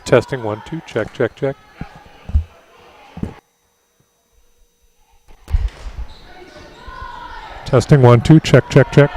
Testing 1 2, check check check. Testing 1 2, check check check.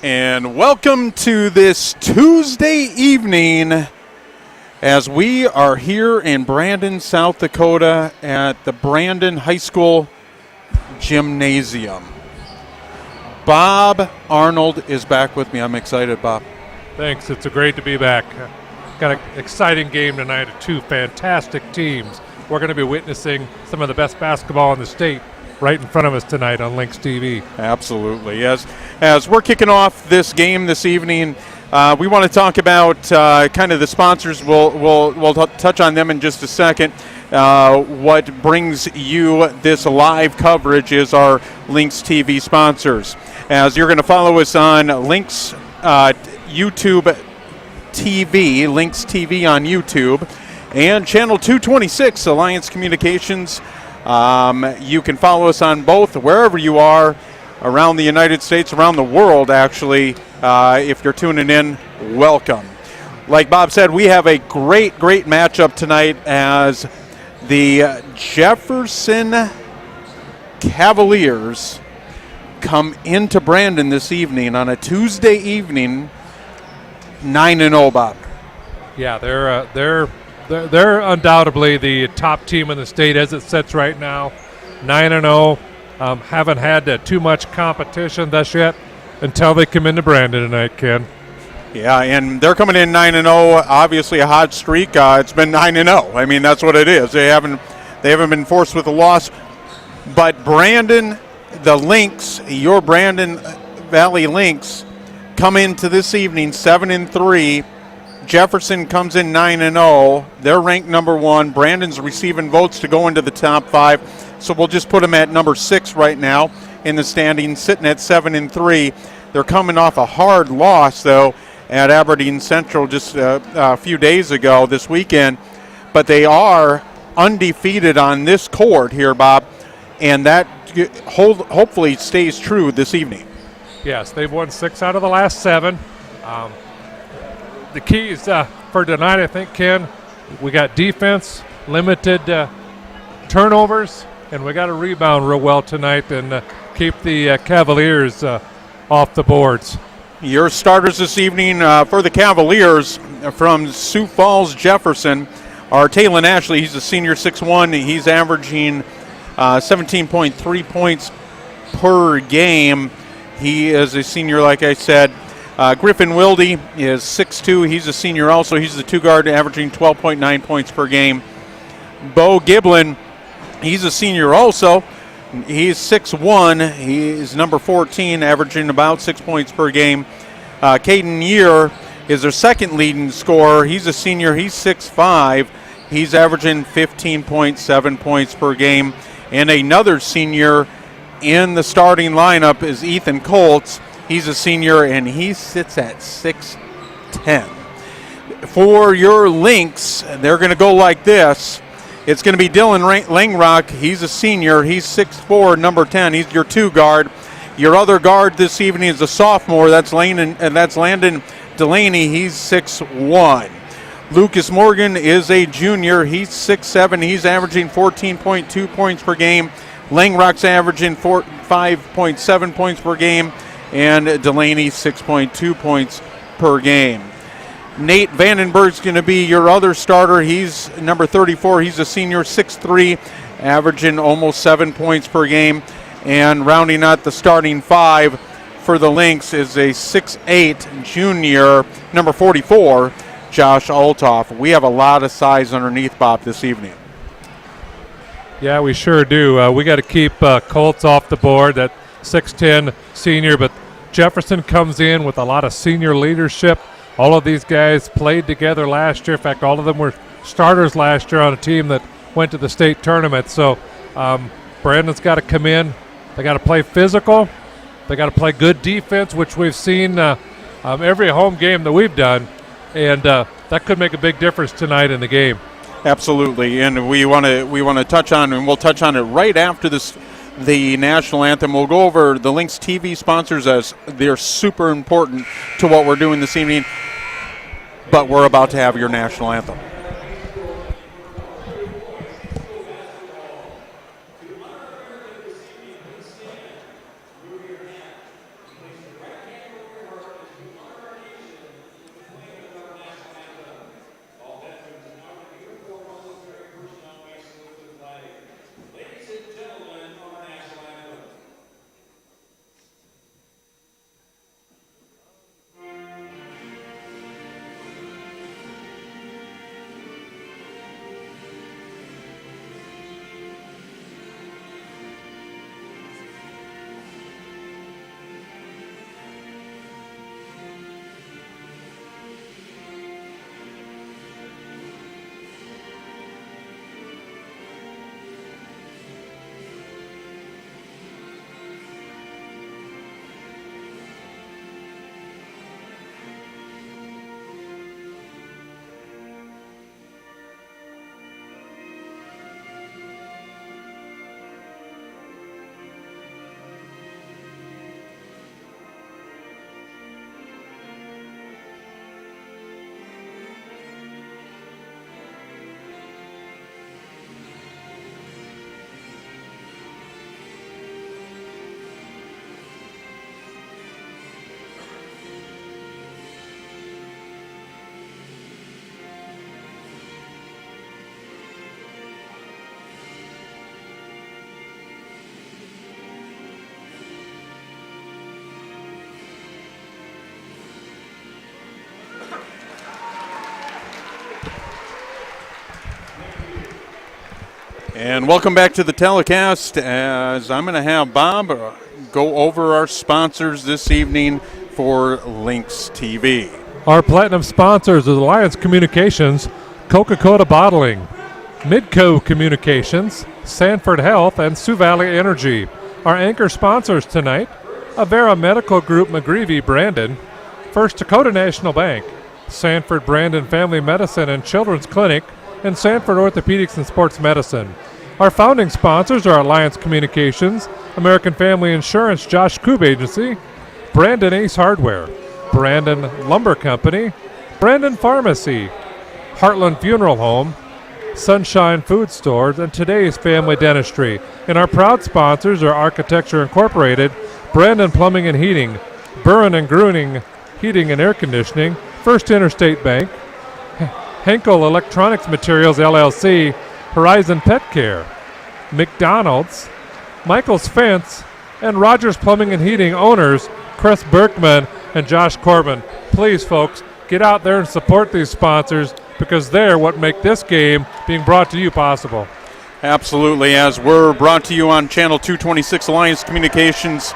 And welcome to this Tuesday evening as we are here in Brandon, South Dakota at the Brandon High School Gymnasium. Bob Arnold is back with me. I'm excited, Bob. Thanks. It's great to be back. Got an exciting game tonight of two fantastic teams. We're going to be witnessing some of the best basketball in the state right in front of us tonight on Lynx TV. Absolutely. As we're kicking off this game this evening, we want to talk about kind of the sponsors. We'll touch on them in just a second. What brings you this live coverage is our Lynx TV sponsors. As you're going to follow us on Lynx YouTube TV, Lynx TV on YouTube, and Channel 226, Alliance Communications. You can follow us on both, wherever you are around the United States, around the world, actually. If you're tuning in, welcome. Like Bob said, we have a great matchup tonight as the Jefferson Cavaliers come into Brandon this evening on a Tuesday evening, 9-0, Bob. Yeah, they're undoubtedly the top team in the state as it sits right now, 9-0. Haven't had too much competition thus yet until they come into Brandon tonight, Ken. Yeah, and they're coming in 9-0. Obviously, a hot streak. It's been 9-0. I mean, that's what it is. They haven't been forced with a loss. But Brandon, the Lynx, your Brandon Valley Lynx, come into this evening 7-3. Jefferson comes in 9-0. They're ranked number 1. Brandon's receiving votes to go into the top 5. So we'll just put them at number 6 right now in the standings, sitting at 7-3. They're coming off a hard loss, though, at Aberdeen Central just a few days ago this weekend. But they are undefeated on this court here, Bob, and that hopefully stays true this evening. Yes, they've won 6 out of the last 7. The keys for tonight, I think, Ken, we got defense, limited turnovers, and we got to rebound real well tonight and keep the Cavaliers off the boards. Your starters this evening for the Cavaliers from Sioux Falls, Jefferson, are Talon Ashley. He's a senior, 6'1". He's averaging 17.3 points per game. He is a senior, like I said. Griffin Wilde is 6'2". He's a senior also. He's the 2-guard, averaging 12.9 points per game. Bo Giblin, he's a senior also. He's 6'1". He's number 14, averaging about 6 points per game. Caden Year is their second leading scorer. He's a senior. He's 6'5". He's averaging 15.7 points per game. And another senior in the starting lineup is Ethan Colts. He's a senior, and he sits at 6'10". For your Lynx, they're going to go like this. It's going to be Dylan Langrock. He's a senior. He's 6'4", number 10. He's your 2-guard. Your other guard this evening is a sophomore. That's Landon Delaney. He's 6'1". Lucas Morgan is a junior. He's 6'7". He's averaging 14.2 points per game. Langrock's averaging 5.7 points per game. And Delaney 6.2 points per game. Nate Vandenberg's going to be your other starter. He's number 34. He's a senior, 6'3", averaging almost 7 points per game. And rounding out the starting 5 for the Lynx is a 6'8" junior, number 44, Josh Altoff. We have a lot of size underneath Bob this evening. Yeah, we sure do. We got to keep Colts off the board. That 6'10" senior, but Jefferson comes in with a lot of senior leadership. All of these guys played together last year. In fact, all of them were starters last year on a team that went to the state tournament. So Brandon's got to come in. They got to play physical. They got to play good defense, which we've seen every home game that we've done, and that could make a big difference tonight in the game. Absolutely, and we want to touch on, and we'll touch on it right after the national anthem. We'll go over the Lynx TV sponsors as they're super important to what we're doing this evening, but we're about to have your national anthem. And welcome back to the telecast, as I'm going to have Bob go over our sponsors this evening for Lynx TV. Our platinum sponsors are Alliance Communications, Coca-Cola Bottling, Midco Communications, Sanford Health, and Sioux Valley Energy. Our anchor sponsors tonight, Avera Medical Group McGreevy Brandon, First Dakota National Bank, Sanford Brandon Family Medicine and Children's Clinic, and Sanford Orthopedics and Sports Medicine. Our founding sponsors are Alliance Communications, American Family Insurance Josh Koob Agency, Brandon Ace Hardware, Brandon Lumber Company, Brandon Pharmacy, Heartland Funeral Home, Sunshine Food Stores, and Today's Family Dentistry. And our proud sponsors are Architecture Incorporated, Brandon Plumbing and Heating, Burren and Gruning Heating and Air Conditioning, First Interstate Bank, Henkel Electronics Materials LLC, Horizon Pet Care, McDonald's, Michael's Fence, and Rogers Plumbing and Heating owners Chris Berkman and Josh Corbin. Please, folks, get out there and support these sponsors because they're what make this game being brought to you possible. Absolutely, as we're brought to you on Channel 226 Alliance Communications,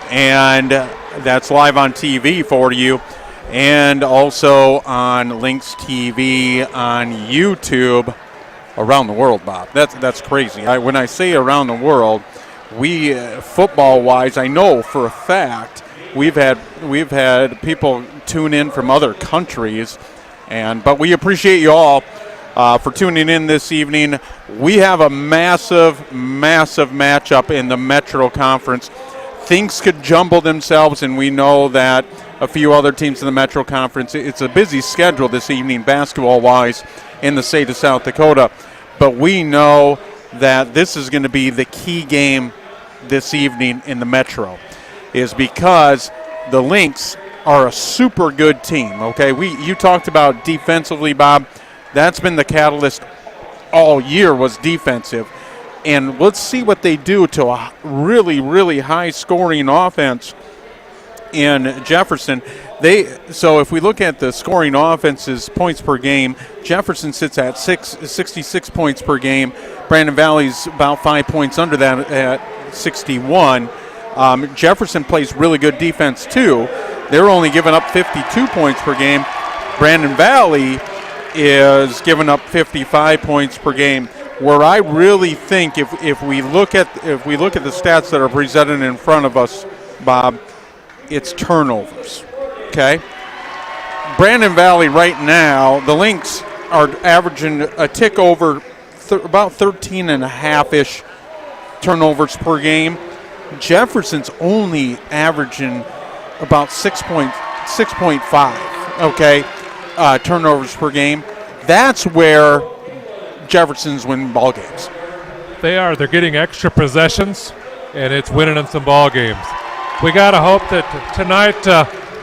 and that's live on TV for you, and also on Lynx TV on YouTube around the world, Bob. That's crazy. When I say around the world, we football-wise, I know for a fact we've had people tune in from other countries, but we appreciate you all for tuning in this evening. We have a massive matchup in the Metro Conference. Things could jumble themselves, and we know that a few other teams in the Metro Conference. It's a busy schedule this evening, basketball-wise, in the state of South Dakota. But we know that this is going to be the key game this evening in the Metro, is because the Lynx are a super good team, okay? You talked about defensively, Bob. That's been the catalyst all year, was defensive. And let's see what they do to a really high-scoring offense in Jefferson. So if we look at the scoring offenses, points per game, Jefferson sits at 66 points per game. Brandon Valley's about 5 points under that at 61. Jefferson plays really good defense too. They're only giving up 52 points per game. Brandon Valley is giving up 55 points per game. Where I really think if we look at the stats that are presented in front of us, Bob, it's turnovers. Okay? Brandon Valley right now, the Lynx are averaging a tick over about 13 and a half-ish turnovers per game. Jefferson's only averaging about 6.5, okay, turnovers per game. That's where Jefferson's winning ball games. They are. They're getting extra possessions, and it's winning them some ball games. We got to hope that tonight,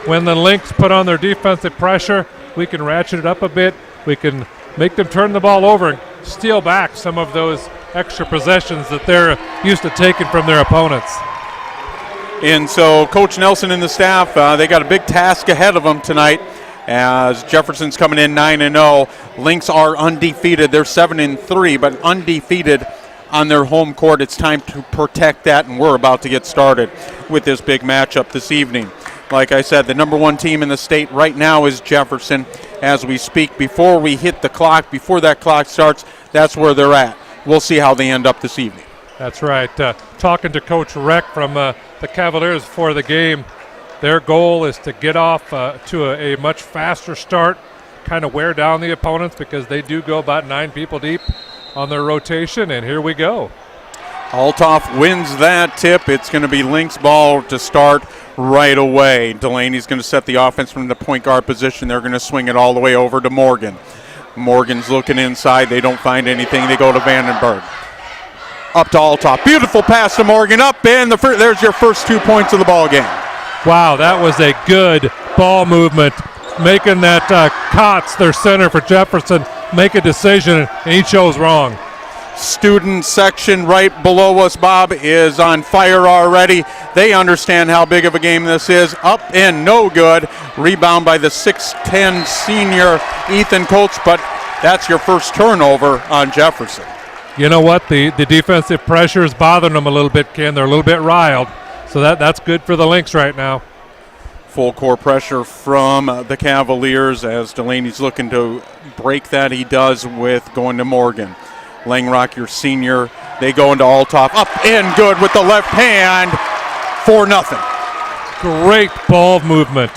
when the Lynx put on their defensive pressure, we can ratchet it up a bit. We can make them turn the ball over and steal back some of those extra possessions that they're used to taking from their opponents. And so Coach Nelson and the staff, they got a big task ahead of them tonight, as Jefferson's coming in 9-0. Lynx are undefeated. They're 7-3, but undefeated on their home court. It's time to protect that, and we're about to get started with this big matchup this evening. Like I said, the number one team in the state right now is Jefferson. As we speak, before we hit the clock, before that clock starts, that's where they're at. We'll see how they end up this evening. That's right. Talking to Coach Reck from the Cavaliers before the game, their goal is to get off to a much faster start, kind of wear down the opponents because they do go about 9 people deep on their rotation, and here we go. Althoff wins that tip. It's going to be Lynx ball to start right away. Delaney's going to set the offense from the point guard position. They're going to swing it all the way over to Morgan. Morgan's looking inside. They don't find anything. They go to Vandenberg. Up to Althoff. Beautiful pass to Morgan. Up in. There's your first 2 points of the ball game. Wow, that was a good ball movement, making that Kotz, their center for Jefferson, make a decision, and he chose wrong. Student section right below us, Bob, is on fire already. They understand how big of a game this is. Up and no good. Rebound by the 6'10 senior Ethan Coates, but that's your first turnover on Jefferson. you know what? The defensive pressure is bothering them a little bit, Ken. They're a little bit riled. So that's good for the Lynx right now. Full court pressure from the Cavaliers as Delaney's looking to break that. He does with going to Morgan. Langrock, your senior, they go into Althoff. Up and good with the left hand. 4-0. Great ball movement.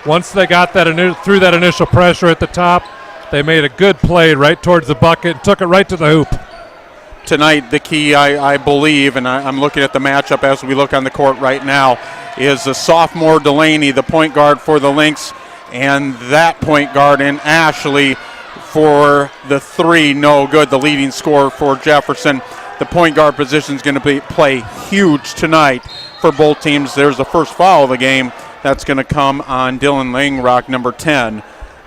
Once they got that through that initial pressure at the top, they made a good play right towards the bucket and took it right to the hoop. Tonight, the key, I believe, and I'm looking at the matchup as we look on the court right now, is the sophomore Delaney, the point guard for the Lynx, and that point guard in Ashley for the three, no good, the leading scorer for Jefferson. The point guard position is going to play huge tonight for both teams. There's the first foul of the game. That's going to come on Dylan Langrock, number 10,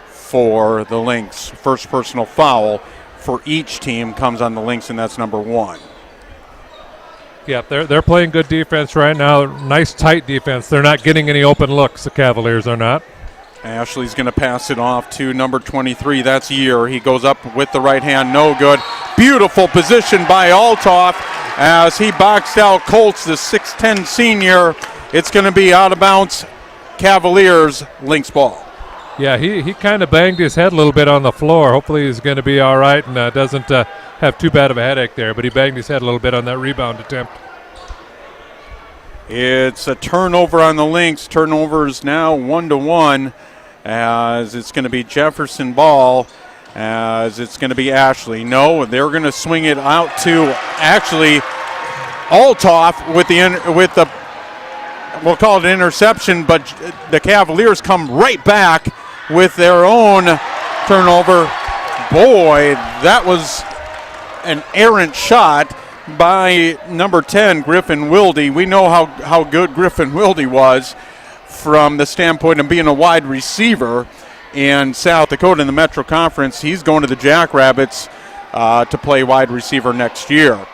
for the Lynx. First personal foul for each team comes on the Lynx, and that's number 1. Yep, they're playing good defense right now. Nice tight defense. They're not getting any open looks. The Cavaliers are not. Ashley's going to pass it off to number 23. That's Year. He goes up with the right hand. No good. Beautiful position by Althoff as he boxed out Colts, the 6'10 senior. It's going to be out of bounds. Cavaliers, Lynx ball. Yeah, he kind of banged his head a little bit on the floor. Hopefully he's going to be all right and doesn't have too bad of a headache there. But he banged his head a little bit on that rebound attempt. It's a turnover on the Lynx. Turnover is now 1-1 as it's going to be Jefferson ball, as it's going to be Ashley. No, they're going to swing it out to actually Althoff with the we'll call it an interception, but the Cavaliers come right back with their own turnover. Boy, that was an errant shot by number 10, Griffin Wilde. We know how good Griffin Wilde was from the standpoint of being a wide receiver in South Dakota in the Metro Conference. He's going to the Jackrabbits to play wide receiver next year.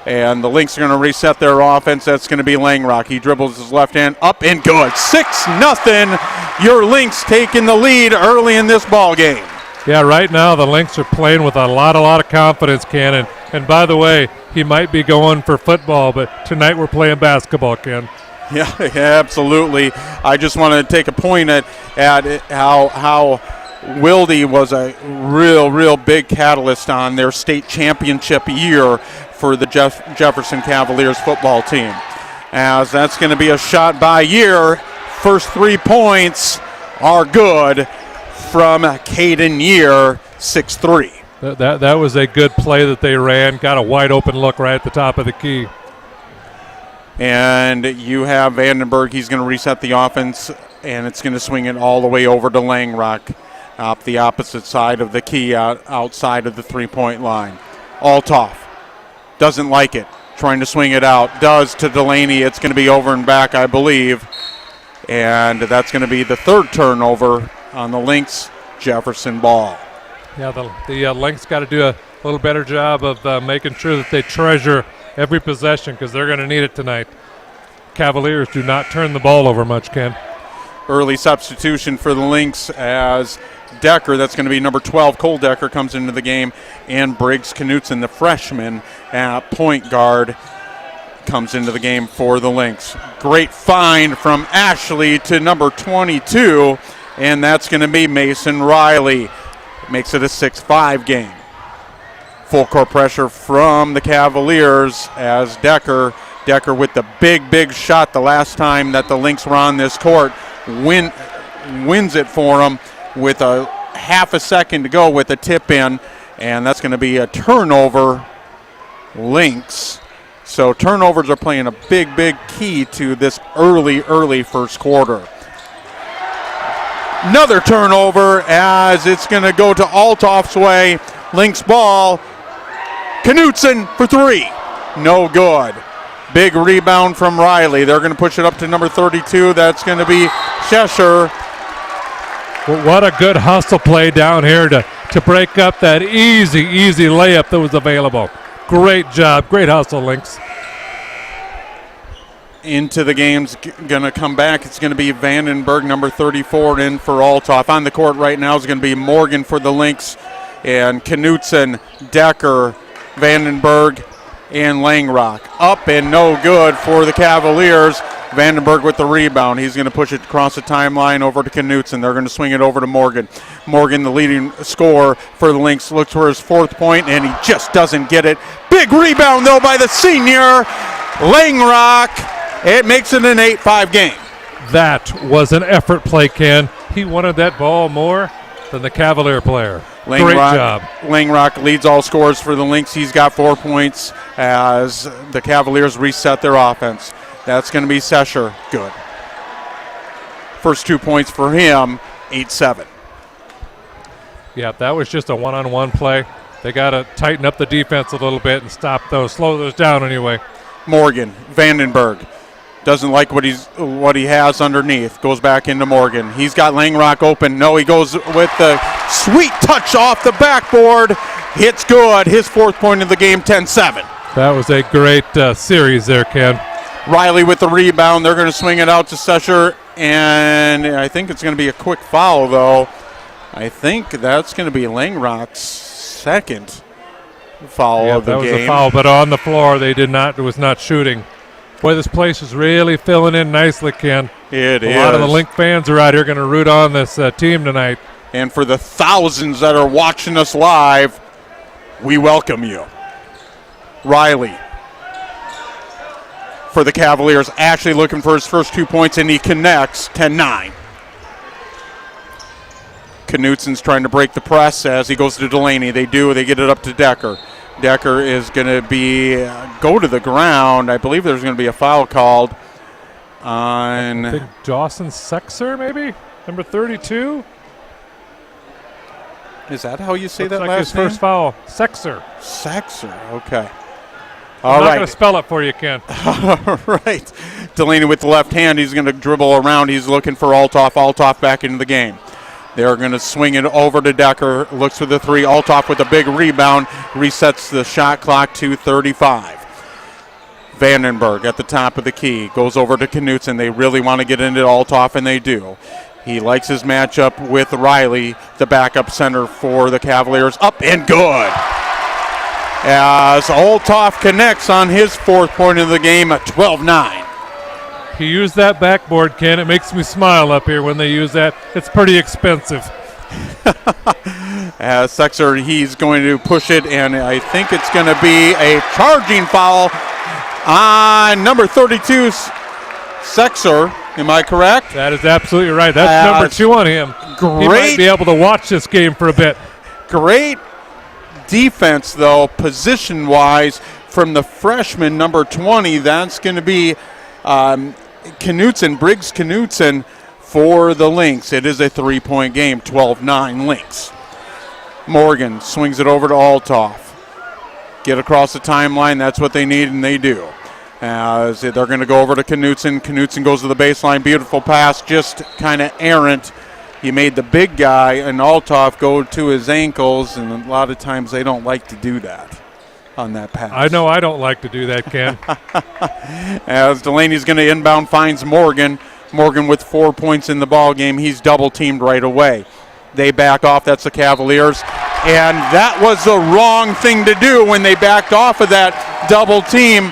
And the Lynx are going to reset their offense. That's going to be Langrock. He dribbles his left hand up and good. 6-0. Your Lynx taking the lead early in this ball game. Yeah, right now the Lynx are playing with a lot of confidence, Ken. And by the way, he might be going for football, but tonight we're playing basketball, Ken. Yeah, absolutely. I just want to take a point at how Wilde was a real big catalyst on their state championship year for the Jefferson Cavaliers football team. As that's going to be a shot by Year. First 3 points are good from Caden Year, 6'3". That was a good play that they ran. Got a wide open look right at the top of the key. And you have Vandenberg. He's going to reset the offense, and it's going to swing it all the way over to Langrock up the opposite side of the key outside of the three-point line. Althoff doesn't like it, trying to swing it out. Does to Delaney. It's going to be over and back, I believe. And that's going to be the third turnover on the Lynx. Jefferson ball. Yeah, the Lynx got to do a little better job of making sure that they treasure every possession because they're going to need it tonight. Cavaliers do not turn the ball over much, Ken. Early substitution for the Lynx as Decker, that's going to be number 12, Cole Decker, comes into the game, and Briggs Knutson, the freshman at point guard, comes into the game for the Lynx. Great find from Ashley to number 22, and that's going to be Mason Riley. Makes it a 6-5 game. Full court pressure from the Cavaliers as Decker with the big shot the last time that the Lynx were on this court, wins it for them with a half a second to go with a tip in, and that's going to be a turnover, Lynx. So turnovers are playing a big key to this early first quarter. Another turnover as it's going to go to Althoff's way. Lynx ball. Knutson for three. No good. Big rebound from Riley. They're going to push it up to number 32. That's going to be Cheshire. Well, what a good hustle play down here to break up that easy layup that was available. Great job. Great hustle, Lynx. Into the game's going to come back. It's going to be Vandenberg, number 34, in for Althoff. On the court right now is going to be Morgan for the Lynx, and Knutson, Decker, Vandenberg and Langrock. Up and no good for the Cavaliers. Vandenberg with the rebound. He's going to push it across the timeline over to Knutson. They're going to swing it over to Morgan. Morgan, the leading scorer for the Lynx, looks for his 4th point, and he just doesn't get it. Big rebound, though, by the senior, Langrock. It makes it an 8-5 game. That was an effort play, Ken. He wanted that ball more than the Cavalier player. Great job. Langrock leads all scorers for the Lynx. He's got 4 points as the Cavaliers reset their offense. That's going to be Sesher. Good. First 2 points for him, 8-7. Yeah, that was just a one-on-one play. They got to tighten up the defense a little bit and slow those down anyway. Morgan, Vandenberg. Doesn't like what he has underneath. Goes back into Morgan. He's got Langrock open. No, he goes with the sweet touch off the backboard. Hits good. His 4th point of the game, 10-7. That was a great series there, Ken. Riley with the rebound. They're going to swing it out to Sesher, and I think it's going to be a quick foul, though. I think that's going to be Langrock's 2nd foul of the game. That was a foul, but on the floor it was not shooting. Boy, this place is really filling in nicely, Ken. It is. A lot of the Link fans are out here going to root on this team tonight. And for the thousands that are watching us live, we welcome you. Riley for the Cavaliers, actually looking for his first 2 points, and he connects, 10-9. Knutson's trying to break the press as he goes to Delaney. They get it up to Decker. Decker is going to go to the ground. I believe there's going to be a foul called on. I think Dawson Sexer, maybe? Number 32? Is that how you say Looks that like last his name? first foul. Sexer. Sexer, okay. I'm not going to spell it for you, Ken. All right. Delaney with the left hand. He's going to dribble around. He's looking for Althoff. Althoff back into the game. They're going to swing it over to Decker. Looks for the 3. Althoff with a big rebound. Resets the shot clock to 35. Vandenberg at the top of the key. Goes over to Knutson. They really want to get into Althoff, and they do. He likes his matchup with Riley, the backup center for the Cavaliers. Up and good. As Althoff connects on his 4th point of the game at 12-9. He used that backboard, Ken. It makes me smile up here when they use that. It's pretty expensive. Sexer, he's going to push it, and I think it's going to be a charging foul on number 32, Sexer. Am I correct? That is absolutely right. That's number 2 on him. He might be able to watch this game for a bit. Great defense, though, position-wise, from the freshman, number 20. That's going to be Briggs Knutson for the Lynx. It is a 3-point game, 12-9 Lynx. Morgan swings it over to Althoff. Get across the timeline. That's what they need, and they do. As they're going to go over to Knutson. Knutson goes to the baseline. Beautiful pass, just kind of errant. He made the big guy and Althoff go to his ankles, and a lot of times they don't like to do that on that pass. I know I don't like to do that, Ken. As Delaney's going to inbound, finds Morgan. Morgan with 4 points in the ball game. He's double-teamed right away. They back off. That's the Cavaliers. And that was the wrong thing to do when they backed off of that double team.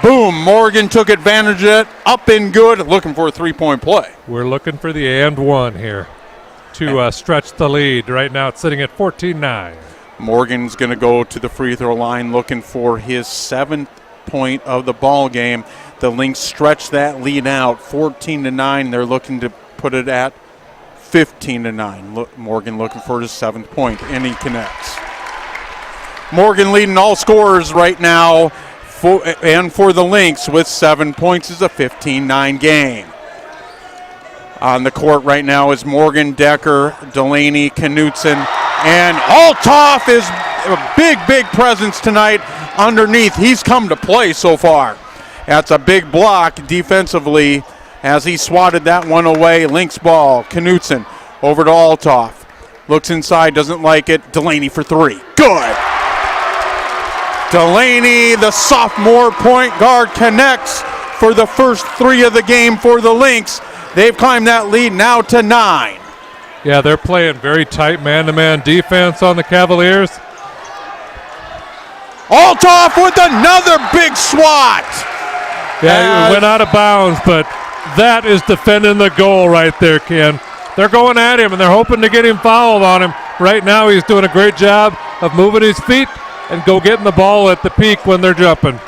Boom, Morgan took advantage of it, up and good, looking for a 3-point play. We're looking for the and one here to stretch the lead. Right now it's sitting at 14-9. Morgan's going to go to the free throw line looking for his 7th point of the ball game. The Lynx stretch that lead out 14-9. They're looking to put it at 15-9. Morgan looking for his 7th point, and he connects. Morgan leading all scorers right now, for the Lynx with 7 points. Is a 15-9 game. On the court right now is Morgan, Decker, Delaney, Knutson, and Althoff is a big presence tonight underneath. He's come to play so far. That's a big block defensively as he swatted that one away. Lynx ball. Knutson over to Althoff. Looks inside, doesn't like it. Delaney for 3. Good. Delaney, the sophomore point guard, connects for the first 3 of the game for the Lynx. They've climbed that lead now to 9. Yeah, they're playing very tight man-to-man defense on the Cavaliers. Althoff with another big swat. Yeah, he went out of bounds, but that is defending the goal right there, Ken. They're going at him, and they're hoping to get him fouled on him. Right now, he's doing a great job of moving his feet and getting the ball at the peak when they're jumping.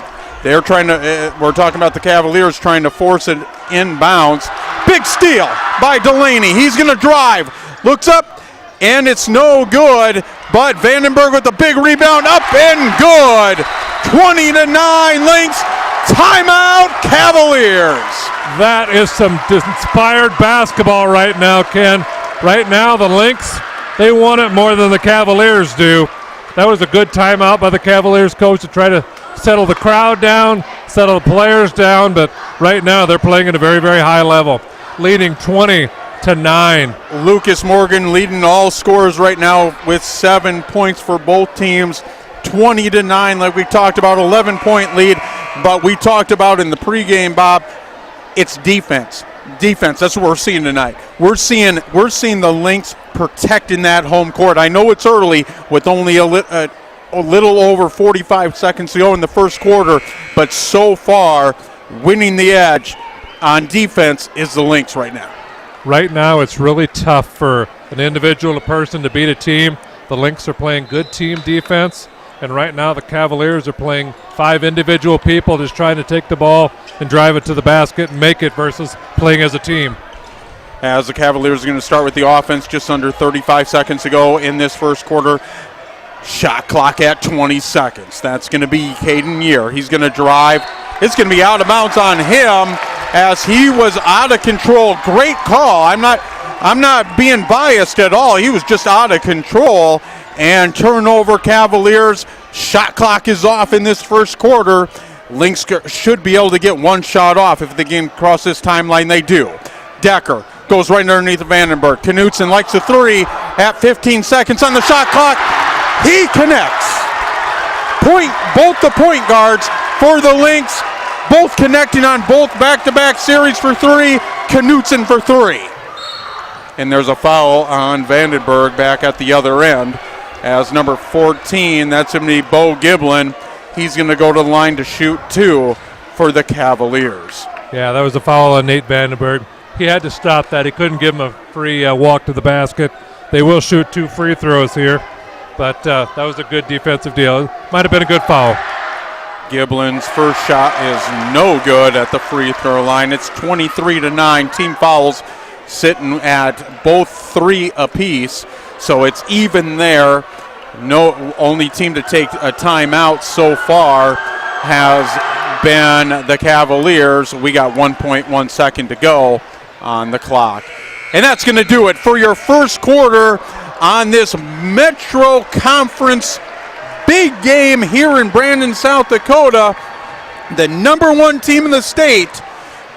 They're trying to, we're talking about the Cavaliers trying to force it inbounds. Big steal by Delaney. He's going to drive. Looks up, and it's no good. But Vandenberg with the big rebound, up and good. 20-9 Lynx. Timeout, Cavaliers. That is some inspired basketball right now, Ken. Right now, the Lynx, they want it more than the Cavaliers do. That was a good timeout by the Cavaliers coach to try to settle the crowd down, settle the players down, but right now they're playing at a very, very high level, leading 20-9. Lucas Morgan leading all scorers right now with 7 points for both teams. 20-9, like we talked about, 11-point lead. But we talked about in the pregame, Bob, it's defense. Defense, that's what we're seeing tonight. We're seeing the Lynx protecting that home court. I know it's early with only a little over 45 seconds to go in the first quarter, but so far, winning the edge on defense is the Lynx right now. Right now, it's really tough for an individual person to beat a team. The Lynx are playing good team defense. And right now the Cavaliers are playing 5 individual people just trying to take the ball and drive it to the basket and make it versus playing as a team. As the Cavaliers are going to start with the offense just under 35 seconds to go in this first quarter. Shot clock at 20 seconds. That's going to be Caden Year. He's going to drive. It's going to be out of bounds on him as he was out of control. Great call. I'm not being biased at all. He was just out of control. And turnover, Cavaliers. Shot clock is off in this first quarter. Lynx should be able to get one shot off if they can cross this timeline. They do. Decker goes right underneath Vandenberg. Knutson likes the three at 15 seconds on the shot clock. He connects. Both the point guards for the Lynx, both connecting on both back-to-back series for three. Knutson for three. And there's a foul on Vandenberg back at the other end. As number 14, that's going to be Bo Giblin. He's going to go to the line to shoot 2 for the Cavaliers. Yeah, that was a foul on Nate Vandenberg. He had to stop that. He couldn't give him a free walk to the basket. They will shoot 2 free throws here, but that was a good defensive deal. Might have been a good foul. Giblin's first shot is no good at the free throw line. It's 23-9. Team fouls sitting at both 3 apiece, so it's even there. No, only team to take a timeout so far has been the Cavaliers. We got 1.1 second to go on the clock. And that's going to do it for your first quarter on this Metro Conference big game here in Brandon, South Dakota. The number 1 team in the state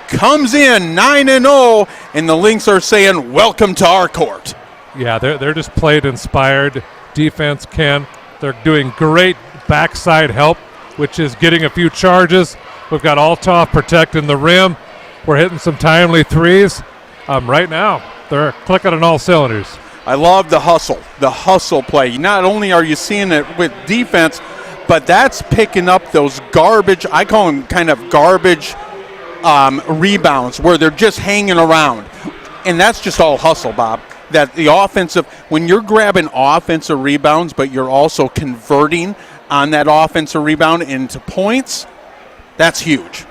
comes in 9-0, and the Lynx are saying, welcome to our court. Yeah, they're just played inspired defense, Ken. They're doing great backside help, which is getting a few charges. We've got Althoff protecting the rim. We're hitting some timely threes. Right now, they're clicking on all cylinders. I love the hustle play. Not only are you seeing it with defense, but that's picking up those garbage, I call them kind of garbage rebounds where they're just hanging around. And that's just all hustle, Bob. That the offensive, when you're grabbing offensive rebounds, but you're also converting on that offensive rebound into points, that's huge.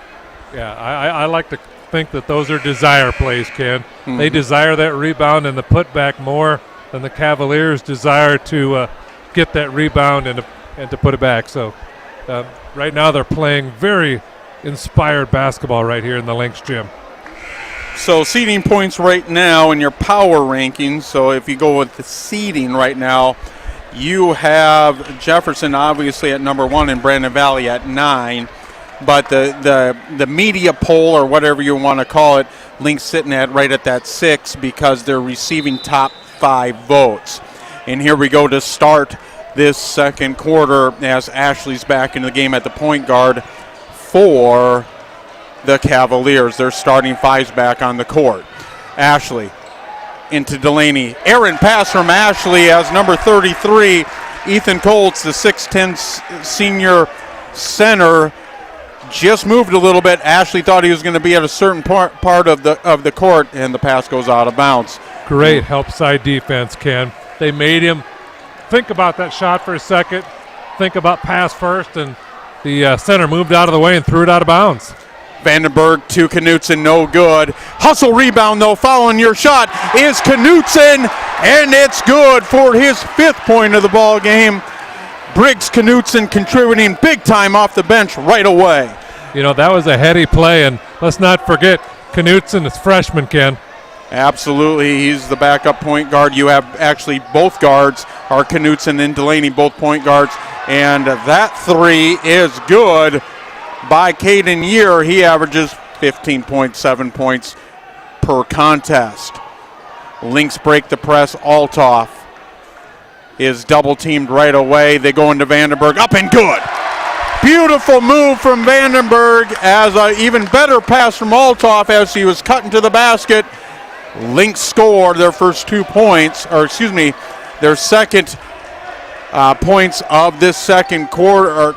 Yeah, I like to think that those are desire plays, Ken. Mm-hmm. They desire that rebound and the putback more than the Cavaliers desire to get that rebound and to put it back. So right now they're playing very inspired basketball right here in the Lynx gym. So seeding points right now in your power rankings, so if you go with the seeding right now, you have Jefferson obviously at number 1 and Brandon Valley at 9. But the media poll, or whatever you want to call it, Lynx sitting at right at that 6 because they're receiving top 5 votes. And here we go to start this second quarter as Ashley's back in the game at the point guard for the Cavaliers. Their starting 5's back on the court. Ashley into Delaney. Errant pass from Ashley as number 33 Ethan Colts, the 6'10 senior center, just moved a little bit. Ashley thought he was going to be at a certain part of the court, and the pass goes out of bounds. Great help side defense, Ken. They made him think about that shot for a second, think about pass first, and the center moved out of the way and threw it out of bounds. Vandenberg to Knutson, no good. Hustle rebound, though, following your shot is Knutson, and it's good for his 5th point of the ball game. Briggs Knutson contributing big time off the bench right away. You know, that was a heady play, and let's not forget, Knutson is freshman, Ken. Absolutely, he's the backup point guard. You have actually both guards are Knutson and Delaney, both point guards, and that 3 is good by Caden Year. He averages 15.7 points per contest. Lynx break the press. Althoff is double teamed right away. They go into Vandenberg, up and good. Beautiful move from Vandenberg, as an even better pass from Althoff as he was cutting to the basket. Lynx score their first 2 points, or excuse me, their second points of this second quarter.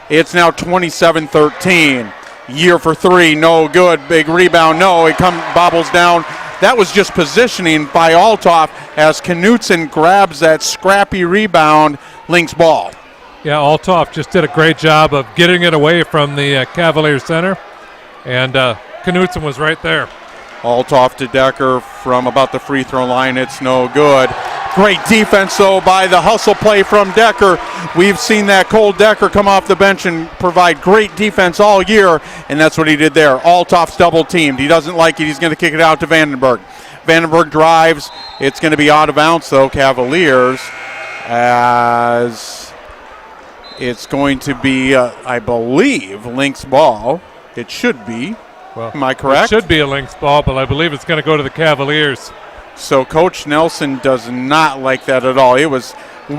It's now 27-13. Year for 3, no good. Big rebound, no. It bobbles down. That was just positioning by Althoff as Knutson grabs that scrappy rebound. Lynx ball. Yeah, Althoff just did a great job of getting it away from the Cavalier center, and Knutson was right there. Althoff to Decker from about the free throw line. It's no good. Great defense, though, by the hustle play from Decker. We've seen that Cole Decker come off the bench and provide great defense all year, and that's what he did there. Althoff's double teamed. He doesn't like it. He's going to kick it out to Vandenberg. Vandenberg drives. It's going to be out of bounds, though, Cavaliers, as it's going to be, I believe, Lynx ball. It should be. Well, am I correct? It should be a Lynx ball, but I believe it's going to go to the Cavaliers. So Coach Nelson does not like that at all. It was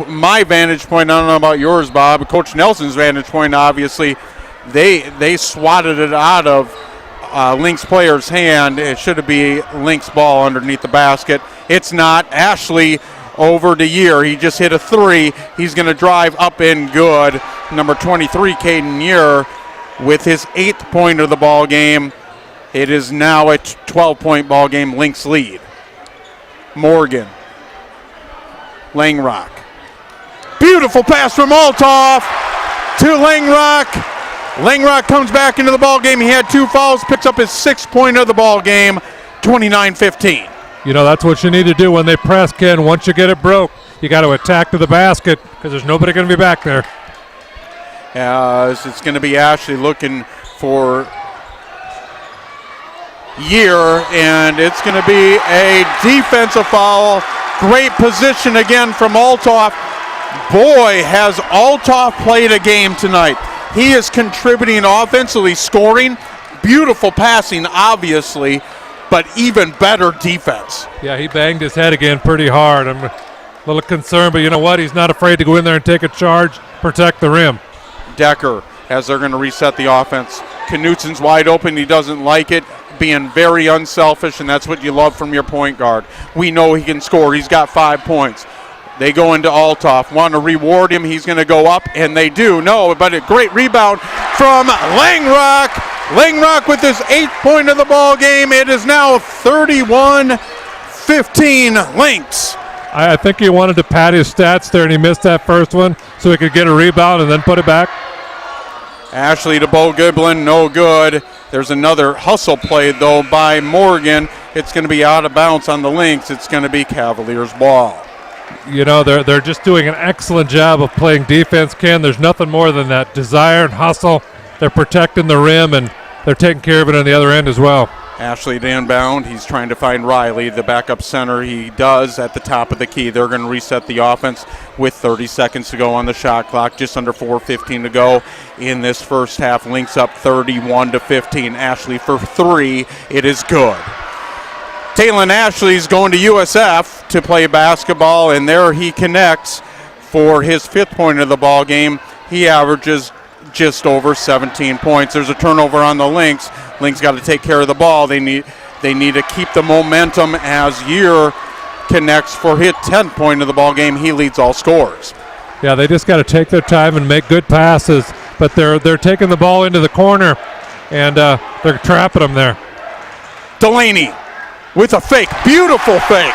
my vantage point. I don't know about yours, Bob. Coach Nelson's vantage point, obviously, they swatted it out of Lynx player's hand. It should be Lynx ball underneath the basket. It's not. Ashley over to Year. He just hit a 3. He's going to drive up and good. Number 23, Caden Year, with his 8th point of the ball game. It is now a 12-point ball game. Lynx lead. Morgan. Langrock. Beautiful pass from Althoff to Langrock. Langrock comes back into the ball game. He had 2 fouls, picks up his 6th point of the ball game, 29-15. You know, that's what you need to do when they press, Ken. Once you get it broke, you got to attack to the basket because there's nobody going to be back there. As it's going to be Ashley looking for Year, and it's going to be a defensive foul. Great position again from Althoff. Boy, has Althoff played a game tonight. He is contributing offensively, scoring, beautiful passing, obviously, but even better defense. Yeah, he banged his head again pretty hard. I'm a little concerned, but you know what? He's not afraid to go in there and take a charge, protect the rim. Decker, as they're going to reset the offense. Knutson's wide open. He doesn't like it, being very unselfish, and that's what you love from your point guard. We know he can score. He's got 5 points. They go into Althoff, want to reward him. He's going to go up, and they do. No, but a great rebound from Langrock. Langrock with his 8th point of the ball game. It is now 31-15 Lynx. I think he wanted to pad his stats there, and he missed that first one so he could get a rebound and then put it back. Ashley to Bo Giblin, no good. There's another hustle play, though, by Morgan. It's going to be out of bounds on the Lynx. It's going to be Cavaliers ball. You know, they're just doing an excellent job of playing defense, Ken. There's nothing more than that desire and hustle. They're protecting the rim, and they're taking care of it on the other end as well. Ashley to inbound. He's trying to find Riley, the backup center. He does at the top of the key. They're going to reset the offense with 30 seconds to go on the shot clock. Just under 4:15 to go in this first half. Lynx up 31-15. Ashley for 3. It is good. Talon Ashley's going to USF to play basketball, and there he connects for his 5th point of the ball game. He averages just over 17 points. There's a turnover on the Lynx. Lynx got to take care of the ball. They need to keep the momentum as Year connects for his 10th point of the ball game. He leads all scorers. Yeah, they just got to take their time and make good passes, but they're taking the ball into the corner, and they're trapping them there. Delaney with a fake. Beautiful fake.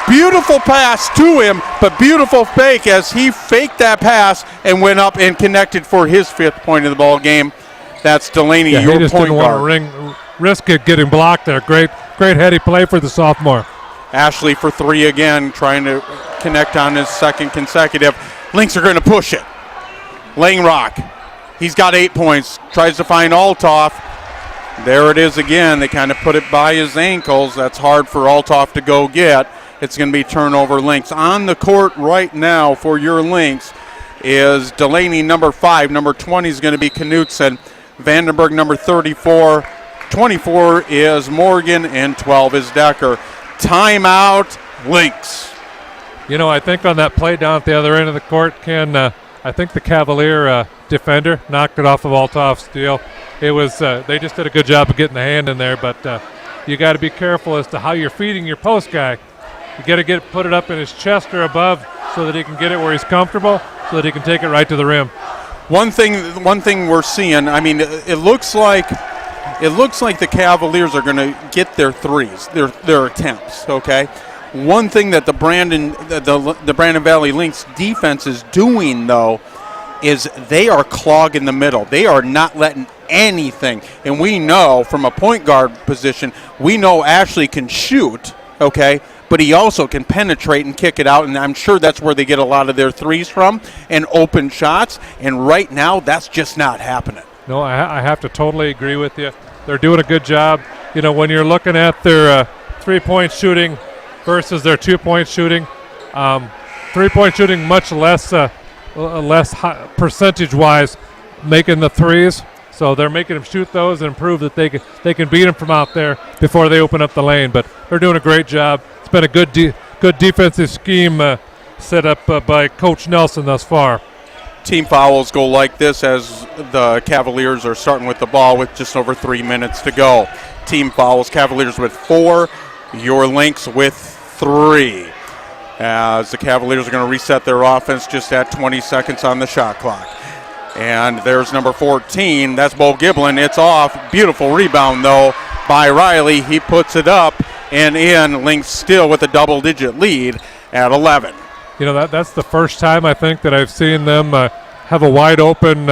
Beautiful pass to him, but beautiful fake as he faked that pass and went up and connected for his 5th point of the ball game. That's Delaney, Yeah, your he just point didn't guard. want to risk it getting blocked there. Great heady play for the sophomore. Ashley for 3 again, trying to connect on his 2nd consecutive. Lynx are going to push it. Langrock, he's got 8 points, tries to find Althoff. There it is again. They kind of put it by his ankles. That's hard for Althoff to go get. It's going to be turnover Lynx. On the court right now for your Lynx is Delaney, number 5. Number 20 is going to be Knutson. Vandenberg, number 34. 24 is Morgan, and 12 is Decker. Timeout, Lynx. You know, I think on that play down at the other end of the court, Ken, I think the Cavalier defender knocked it off of Althoff's steal. It was they just did a good job of getting the hand in there, but you got to be careful as to how you're feeding your post guy. You got to put it up in his chest or above so that he can get it where he's comfortable, so that he can take it right to the rim. One thing we're seeing. I mean, it looks like the Cavaliers are going to get their threes, their attempts. Okay. One thing that the Brandon Valley Lynx defense is doing though is they are clogging the middle. They are not letting anything. And we know from a point guard position, we know Ashley can shoot. Okay. But he also can penetrate and kick it out, and I'm sure that's where they get a lot of their threes from and open shots. And right now, that's just not happening. No, I have to totally agree with you. They're doing a good job. You know, when you're looking at their 3-point shooting versus their 2-point shooting, 3-point shooting much less percentage-wise making the threes. So they're making them shoot those and prove that they can beat them from out there before they open up the lane. But they're doing a great job. It's been a good defensive scheme set up by Coach Nelson thus far. Team fouls go like this as the Cavaliers are starting with the ball with just over 3 minutes to go. Team fouls, Cavaliers with 4, your Lynx with 3. As the Cavaliers are going to reset their offense just at 20 seconds on the shot clock. And there's number 14. That's Bo Giblin. It's off. Beautiful rebound, though, by Riley. He puts it up and in. Lynx still with a double-digit lead at 11. You know, that's the first time I think that I've seen them have a wide-open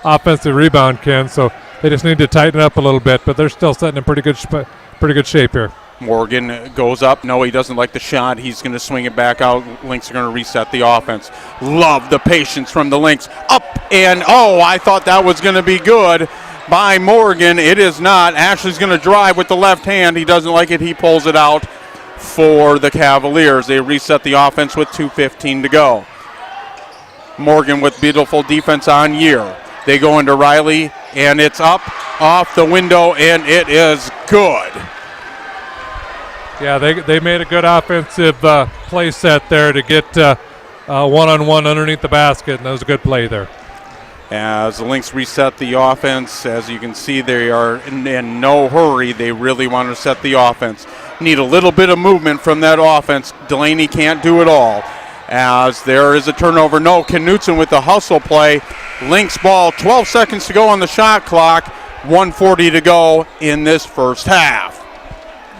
offensive rebound, Ken. So they just need to tighten up a little bit, but they're still setting in pretty good shape here. Morgan goes up. No, he doesn't like the shot. He's going to swing it back out. Lynx are going to reset the offense. Love the patience from the Lynx. Up and, I thought that was going to be good by Morgan. It is not. Ashley's going to drive with the left hand. He doesn't like it. He pulls it out for the Cavaliers. They reset the offense with 2:15 to go. Morgan with beautiful defense on Year. They go into Riley, and it's up off the window, and it is good. Yeah, they made a good offensive play set there to get one-on-one underneath the basket, and that was a good play there. As the Lynx reset the offense, as you can see, they are in no hurry. They really want to set the offense. Need a little bit of movement from that offense. Delaney can't do it all. As there is a turnover. No, Knutson with the hustle play. Lynx ball, 12 seconds to go on the shot clock. 1:40 to go in this first half.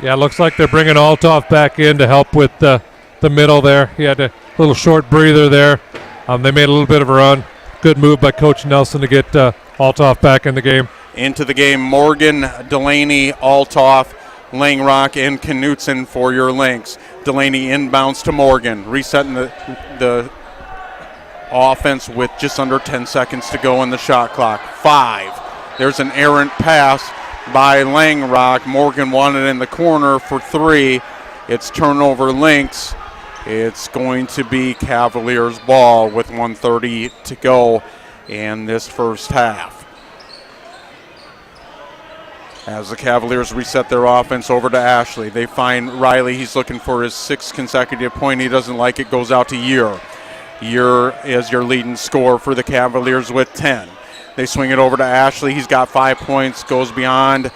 Yeah, it looks like they're bringing Althoff back in to help with the middle there. He had a little short breather there. They made a little bit of a run. Good move by Coach Nelson to get Althoff back in the game. Into the game, Morgan, Delaney, Althoff, Langrock, and Knutson for your Lynx. Delaney inbounds to Morgan, resetting the offense with just under 10 seconds to go on the shot clock. 5. There's an errant pass by Langrock. Morgan wanted in the corner for 3. It's turnover Lynx. It's going to be Cavaliers ball with 1:30 to go in this first half. As the Cavaliers reset their offense over to Ashley, they find Riley. He's looking for his 6th consecutive point. He doesn't like it. Goes out to Year. Year is your leading scorer for the Cavaliers with 10. They swing it over to Ashley. He's got 5 points. Goes beyond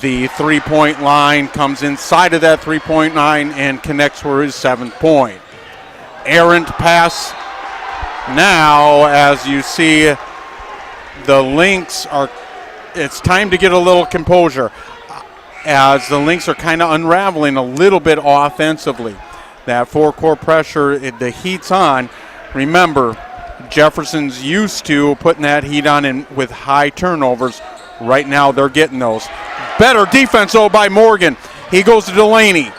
the three-point line, comes inside of that three-point line and connects for his 7th point. Errant pass now, as you see the Lynx are, it's time to get a little composure as the Lynx are kind of unraveling a little bit offensively. That four-court pressure, the heat's on. Remember, Jefferson's used to putting that heat on and with high turnovers. Right now they're getting those. Better defense, though, by Morgan. He goes to Delaney.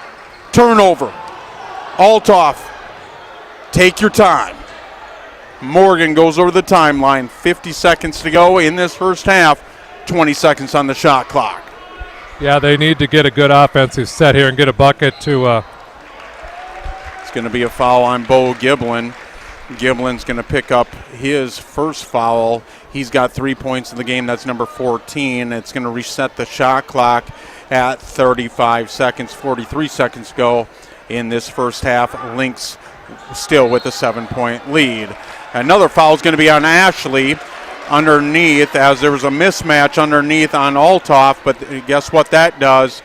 Turnover. Althoff. Take your time. Morgan goes over the timeline. 50 seconds to go in this first half. 20 seconds on the shot clock. Yeah, they need to get a good offensive set here and get a bucket to. It's going to be a foul on Bo Giblin. Giblin's going to pick up his first foul. He's got 3 points in the game. That's number 14. It's going to reset the shot clock at 35 seconds, 43 seconds to go in this first half. Lynx still with a 7-point lead. Another foul is going to be on Ashley underneath, as there was a mismatch underneath on Althoff, but guess what that does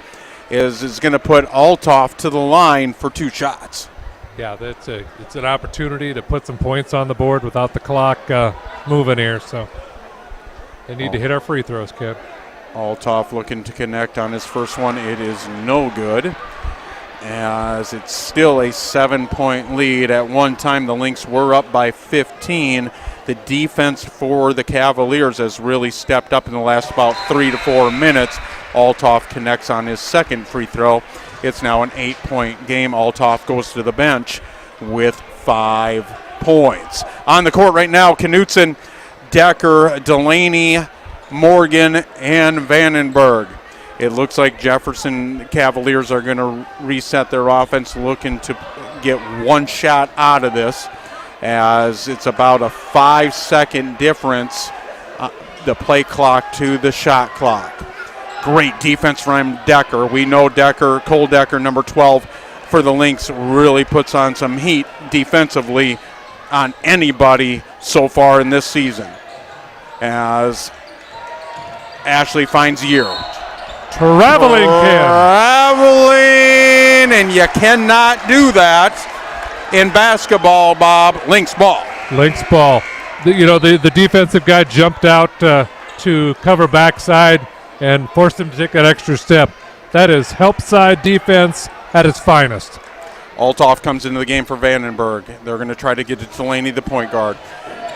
is it's going to put Althoff to the line for 2 shots. Yeah, it's an opportunity to put some points on the board without the clock moving here. So they need to hit our free throws, kid. Althoff looking to connect on his first one. It is no good, as it's still a 7-point lead. At one time, the Lynx were up by 15. The defense for the Cavaliers has really stepped up in the last about 3 to 4 minutes. Althoff connects on his second free throw. It's now an 8-point game. Althoff goes to the bench with 5 points. On the court right now, Knutson, Decker, Delaney, Morgan, and Vandenberg. It looks like Jefferson Cavaliers are going to reset their offense, looking to get 1 shot out of this, as it's about a 5-second difference, the play clock to the shot clock. Great defense from Decker. We know Decker, Cole Decker, number 12 for the Lynx, really puts on some heat defensively on anybody so far in this season. As Ashley finds Year. Traveling, and you cannot do that in basketball, Bob. Lynx ball. Lynx ball. The defensive guy jumped out to cover backside and forced him to take that extra step. That is help side defense at its finest. Althoff comes into the game for Vandenberg. They're going to try to get to Delaney, the point guard,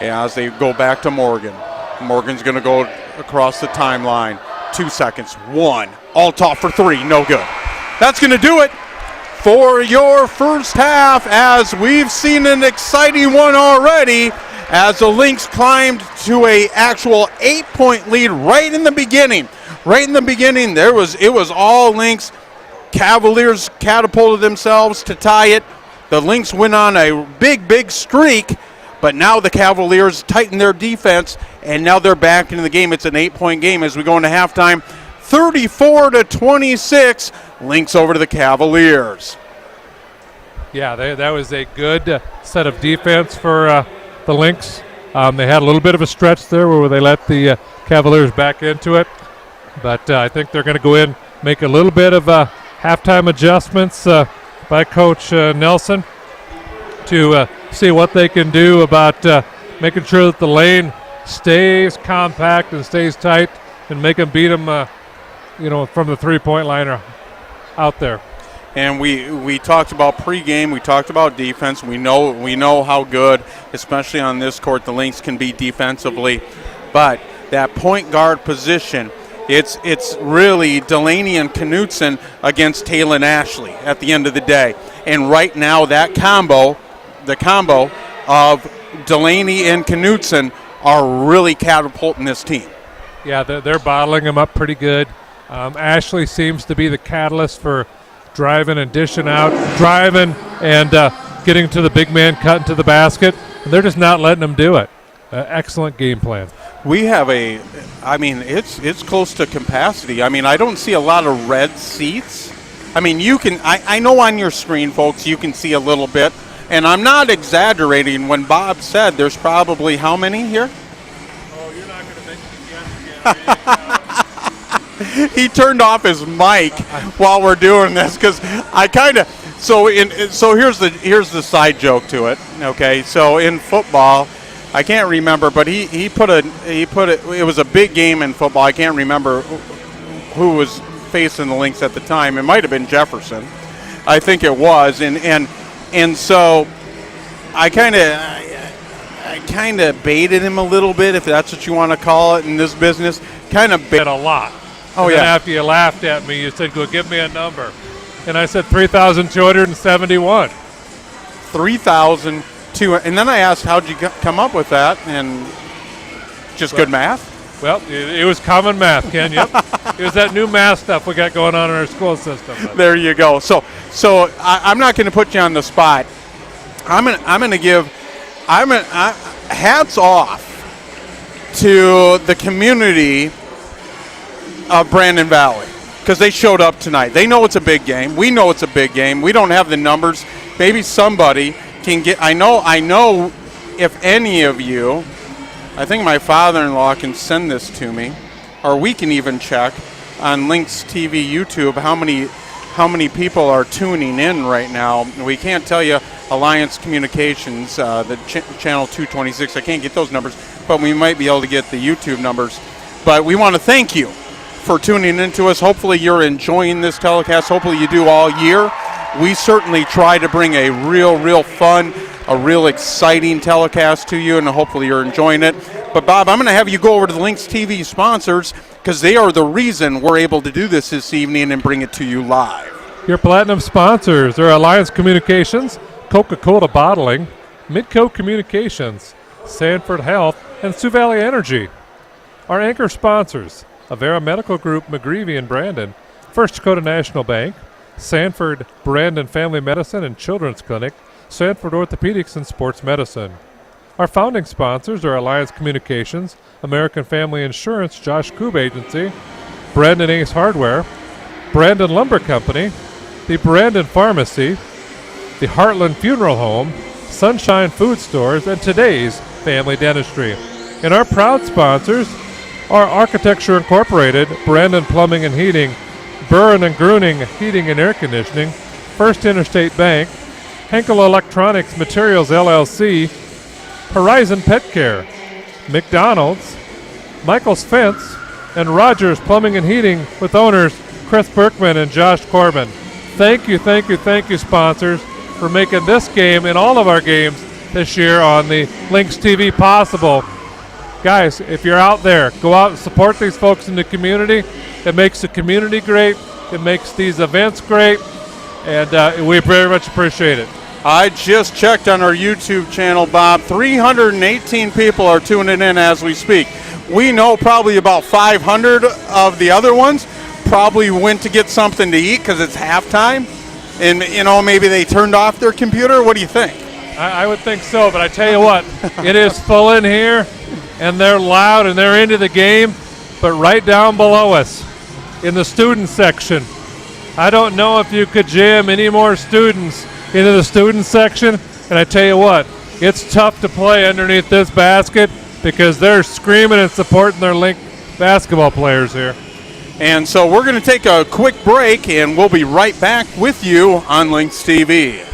as they go back to Morgan. Morgan's going to go across the timeline. 2 seconds. 1. Althoff for 3. No good. That's going to do it for your first half, as we've seen an exciting one already, as the Lynx climbed to a actual 8-point lead right in the beginning. Right in the beginning, it was all Lynx. Cavaliers catapulted themselves to tie it. The Lynx went on a big streak, but now the Cavaliers tighten their defense, and now they're back into the game. It's an 8-point game as we go into halftime. 34-26, Lynx over to the Cavaliers. Yeah, that was a good set of defense for the Lynx. They had a little bit of a stretch there where they let the Cavaliers back into it. But I think they're going to go in, make a little bit of halftime adjustments by Coach Nelson to see what they can do about making sure that the lane stays compact and stays tight and make them beat them, from the three-point line or out there. And we talked about pregame. We talked about defense. We know how good, especially on this court, the Lynx can be defensively. But that point guard position, it's really Delaney and Knutson against Talon Ashley at the end of the day. And right now, that the combo of Delaney and Knutson are really catapulting this team. Yeah, they're bottling them up pretty good. Ashley seems to be the catalyst for driving and dishing out, driving and getting to the big man, cutting to the basket. And they're just not letting them do it. Excellent game plan. We have it's close to capacity. I don't see a lot of red seats. I know on your screen, folks, you can see a little bit. And I'm not exaggerating when Bob said there's probably how many here? Oh, you're not going to make me guess again. he turned off his mic while we're doing this because I kind of so here's the side joke to it. Okay, so in football, I can't remember, but he put it. It was a big game in football. I can't remember who was facing the Lynx at the time. It might have been Jefferson. I think it was, and so I kind of baited him a little bit, if that's what you want to call it in this business. Kind of a lot. Oh, and yeah. Then after you laughed at me, you said, "Go give me a number," and I said 3,271. 3,002, and then I asked, "How'd you come up with that?" And just good math. Well, it was common math, Ken. Yep, it was that new math stuff we got going on in our school system. There you go. So I'm not going to put you on the spot. I'm going to give hats off to the community of Brandon Valley because they showed up tonight. They know it's a big game. We know it's a big game. We don't have the numbers. Maybe somebody can get. I know. If any of you, I think my father-in-law can send this to me, or we can even check on Lynx TV YouTube how many people are tuning in right now. We can't tell you Alliance Communications, the channel 226. I can't get those numbers, but we might be able to get the YouTube numbers. But we want to thank you for tuning into us. Hopefully you're enjoying this telecast. Hopefully you do all year. We certainly try to bring a real fun, a real exciting telecast to you, and hopefully you're enjoying it. But Bob, I'm going to have you go over to the Lynx TV sponsors because they are the reason we're able to do this evening and bring it to you live. Your platinum sponsors are Alliance Communications, Coca-Cola Bottling, Midco Communications, Sanford Health, and Sioux Valley Energy. Our anchor sponsors, Avera Medical Group, McGreevy and Brandon, First Dakota National Bank, Sanford Brandon Family Medicine and Children's Clinic, Sanford Orthopedics and Sports Medicine. Our founding sponsors are Alliance Communications, American Family Insurance, Josh Koob Agency, Brandon Ace Hardware, Brandon Lumber Company, the Brandon Pharmacy, the Heartland Funeral Home, Sunshine Food Stores, and today's Family Dentistry. And our proud sponsors are Architecture Incorporated, Brandon Plumbing and Heating, Burren and Gruning Heating and Air Conditioning, First Interstate Bank, Henkel Electronics Materials LLC, Horizon Pet Care, McDonald's, Michael's Fence, and Rogers Plumbing and Heating with owners Chris Berkman and Josh Corbin. Thank you, sponsors, for making this game and all of our games this year on the Lynx TV possible. Guys, if you're out there, go out and support these folks in the community. It makes the community great. It makes these events great. And we very much appreciate it. I just checked on our YouTube channel, Bob. 318 people are tuning in as we speak. We know probably about 500 of the other ones probably went to get something to eat because it's halftime. And, maybe they turned off their computer. What do you think? I would think so, but I tell you what, it is full in here, and they're loud, and they're into the game. But right down below us, in the student section, I don't know if you could jam any more students into the student section. And I tell you what, it's tough to play underneath this basket because they're screaming and supporting their Lynx basketball players here. And so we're going to take a quick break, and we'll be right back with you on Lynx TV.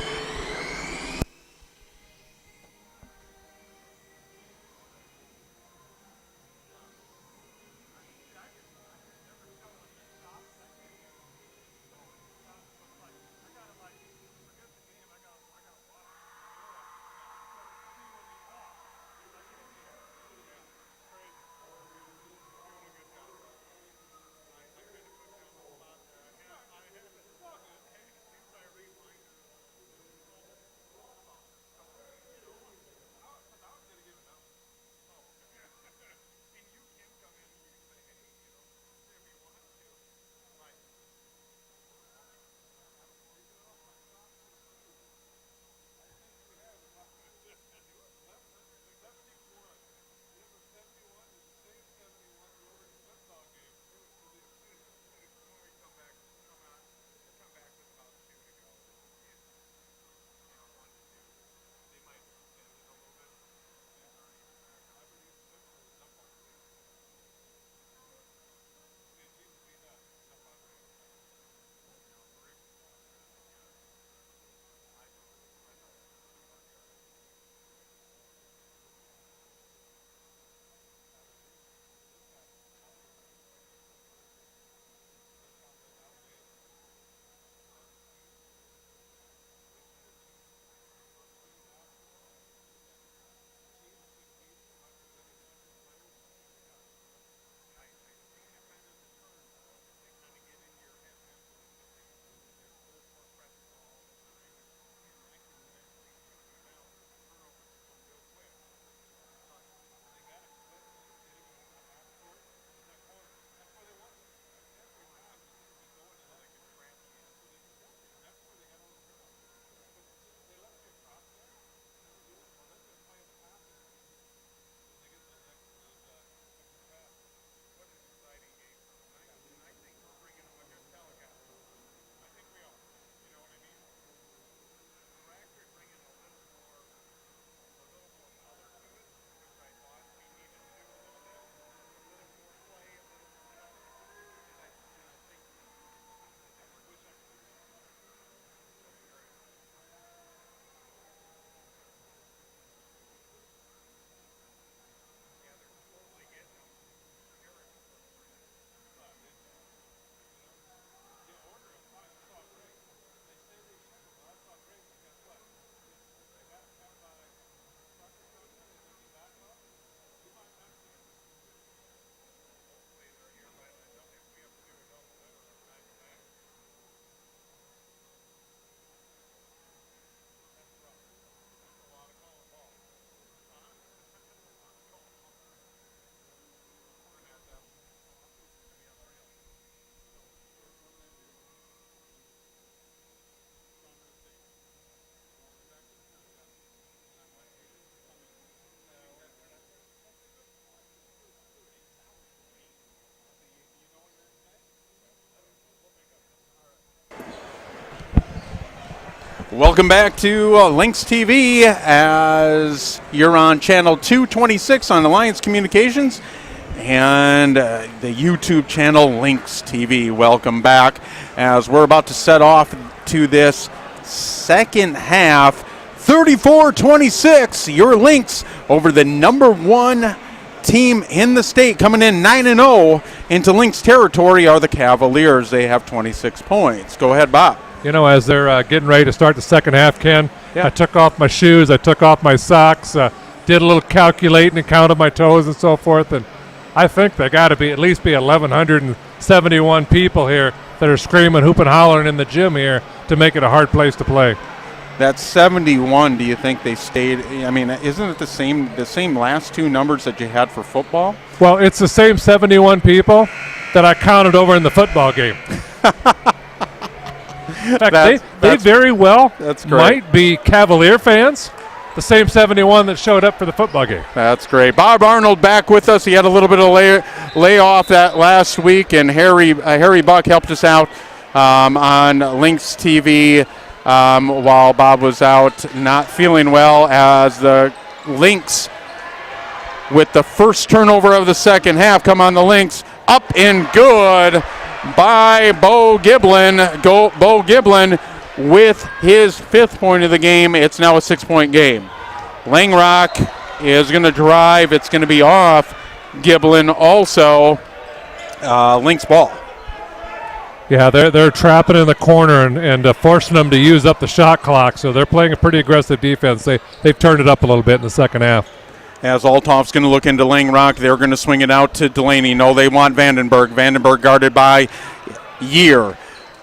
Welcome back to Lynx TV as you're on channel 226 on Alliance Communications and the YouTube channel Lynx TV. Welcome back as we're about to set off to this second half. 34-26, your Lynx over the number one team in the state, coming in 9-0 into Lynx territory are the Cavaliers. They have 26 points. Go ahead, Bob. You know, as they're getting ready to start the second half, Ken, Yeah. I took off my shoes, I took off my socks, did a little calculating and counted my toes and so forth, and I think there got to be at least 1,171 people here that are screaming, hooping, hollering in the gym here to make it a hard place to play. That's 71. Do you think they stayed? I mean, isn't it the same last two numbers that you had for football? Well, it's the same 71 people that I counted over in the football game. In fact, they very well that's great. might be Cavalier fans, the same 71 that showed up for the football game. That's great. Bob Arnold back with us. He had a little bit of layoff that last week, and Harry Buck helped us out on Lynx TV while Bob was out not feeling well, as the Lynx, with the first turnover of the second half, come on the Lynx, up and good by Bo Giblin. Bo Giblin with his 5th point of the game. It's now a 6-point game. Langrock is going to drive. It's going to be off Giblin also. Lynx ball. Yeah, they're trapping in the corner and forcing them to use up the shot clock, so they're playing a pretty aggressive defense. They've turned it up a little bit in the second half. As Altoff's going to look into Langrock, they're going to swing it out to Delaney. No, they want Vandenberg. Vandenberg guarded by Year.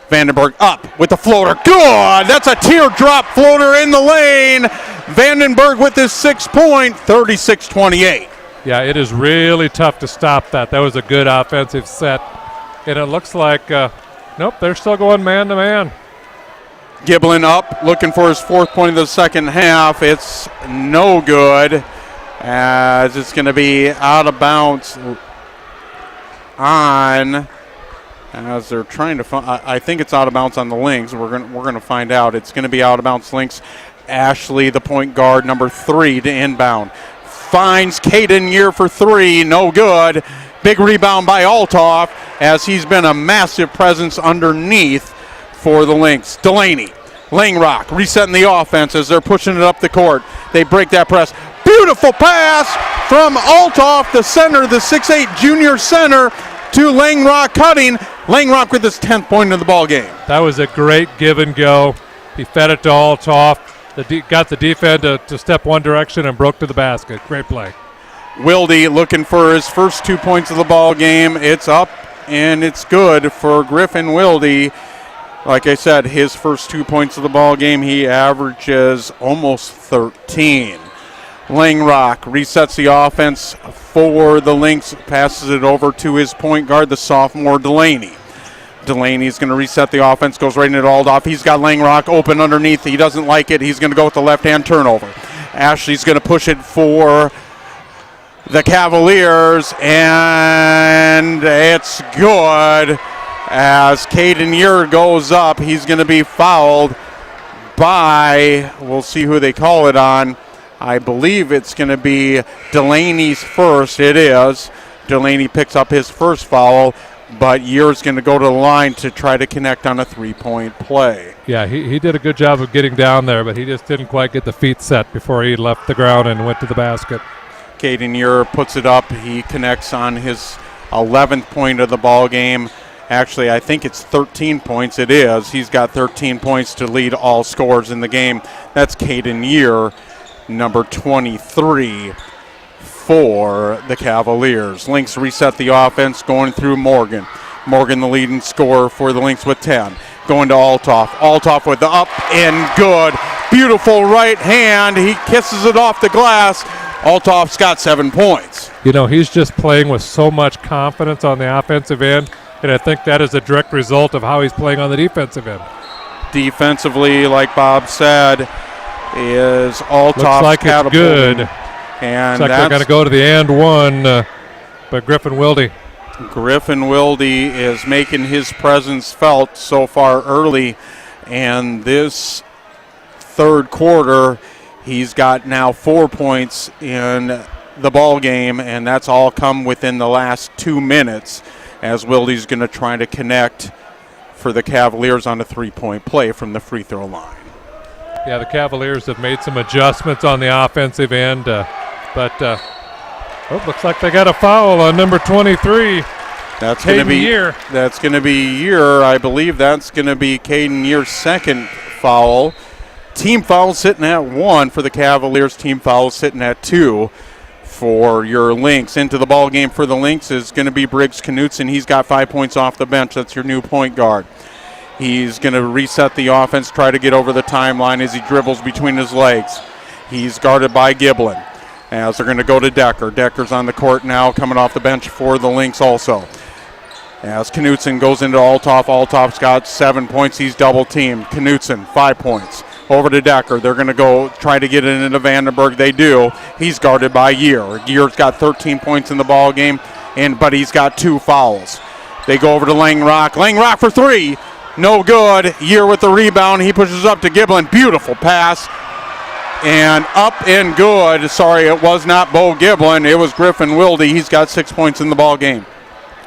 Vandenberg up with the floater. Good! That's a teardrop floater in the lane. Vandenberg with his 6 point, 36-28. Yeah, it is really tough to stop that. That was a good offensive set. And it looks like, nope, they're still going man-to-man. Giblin up, looking for his 4th point of the second half. It's no good, as it's going to be out of bounds on, as they're trying to find, I think it's out of bounds on the Lynx. We're going to find out. It's going to be out of bounds Lynx. Ashley, the point guard, number 3 to inbound. Finds Caden Year for 3, no good. Big rebound by Altoff, as he's been a massive presence underneath for the Lynx. Delaney, Langrock resetting the offense as they're pushing it up the court. They break that press. Beautiful pass from Altoff, the center, the 6'8 junior center, to Langrock cutting. Langrock with his 10th point of the ball game. That was a great give and go. He fed it to Altoff. Got the defense to step one direction and broke to the basket. Great play. Wilde looking for his first 2 points of the ball game. It's up and it's good for Griffin Wilde. Like I said, his first 2 points of the ball game, he averages almost 13. Langrock resets the offense for the Lynx, passes it over to his point guard, the sophomore Delaney. Delaney's going to reset the offense, goes right into Altoff. He's got Langrock open underneath. He doesn't like it. He's going to go with the left-hand turnover. Ashley's going to push it for the Cavaliers, and it's good. As Caden Year goes up, he's going to be fouled by, we'll see who they call it on. I believe it's going to be Delaney's first. It is. Delaney picks up his first foul, but Year's going to go to the line to try to connect on a 3-point play. Yeah, he did a good job of getting down there, but he just didn't quite get the feet set before he left the ground and went to the basket. Caden Year puts it up. He connects on his 11th point of the ball game. Actually, I think it's 13 points. It is. He's got 13 points to lead all scorers in the game. That's Caden Year, number 23 for the Cavaliers. Lynx reset the offense, going through Morgan. Morgan, the leading scorer for the Lynx, with 10. Going to Altoff. Altoff with the up and good. Beautiful right hand. He kisses it off the glass. Altoff's got 7 points. You know, he's just playing with so much confidence on the offensive end, and I think that is a direct result of how he's playing on the defensive end. Defensively, like Bob said, is Altoff's looks like it's good. And looks like they're going to go to the and one, but Griffin Wilde. Griffin Wilde is making his presence felt so far early, and this third quarter. He's got now 4 points in the ball game, and that's all come within the last 2 minutes as Wilde's going to try to connect for the Cavaliers on a three-point play from the free throw line. Yeah, the Cavaliers have made some adjustments on the offensive end, looks like they got a foul on number 23. That's going to be Year. That's going to be Year. I believe that's going to be Caden Year's second foul. Team foul sitting at 1 for the Cavaliers. Team foul sitting at 2 for your Lynx. Into the ball game for the Lynx is going to be Briggs Knutson. He's got 5 points off the bench. That's your new point guard. He's going to reset the offense, try to get over the timeline as he dribbles between his legs. He's guarded by Giblin. As they're going to go to Decker. Decker's on the court now, coming off the bench for the Lynx also. As Knutson goes into Althoff. Althoff's got 7 points. He's double teamed. Knutson, 5 points. Over to Decker. They're going to go try to get it into Vandenberg. They do. He's guarded by Year. Year's got 13 points in the ball game, but he's got 2 fouls. They go over to Langrock. Langrock for 3. No good. Year with the rebound. He pushes up to Giblin. Beautiful pass. And up and good. Sorry, it was not Bo Giblin. It was Griffin Wilde. He's got 6 points in the ball game.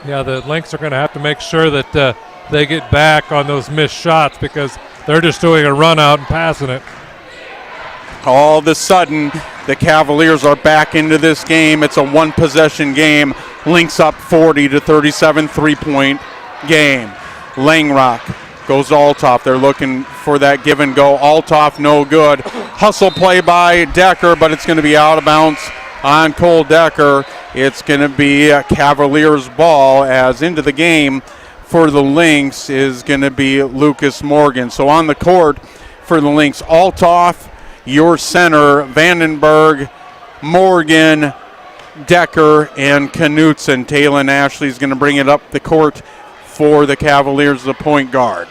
Yeah, the Lynx are going to have to make sure that they get back on those missed shots because they're just doing a run out and passing it. All of a sudden, the Cavaliers are back into this game. It's a one-possession game. Lynx up 40-37, 3-point game. Langrock goes to Althoff. They're looking for that give and go. Althoff, no good. Hustle play by Decker, but it's going to be out of bounds on Cole Decker. It's going to be a Cavaliers ball as into the game for the Lynx is going to be Lucas Morgan. So on the court for the Lynx, Althoff, your center, Vandenberg, Morgan, Decker, and Knutson. Taylor Ashley's going to bring it up the court for the Cavaliers, the point guard.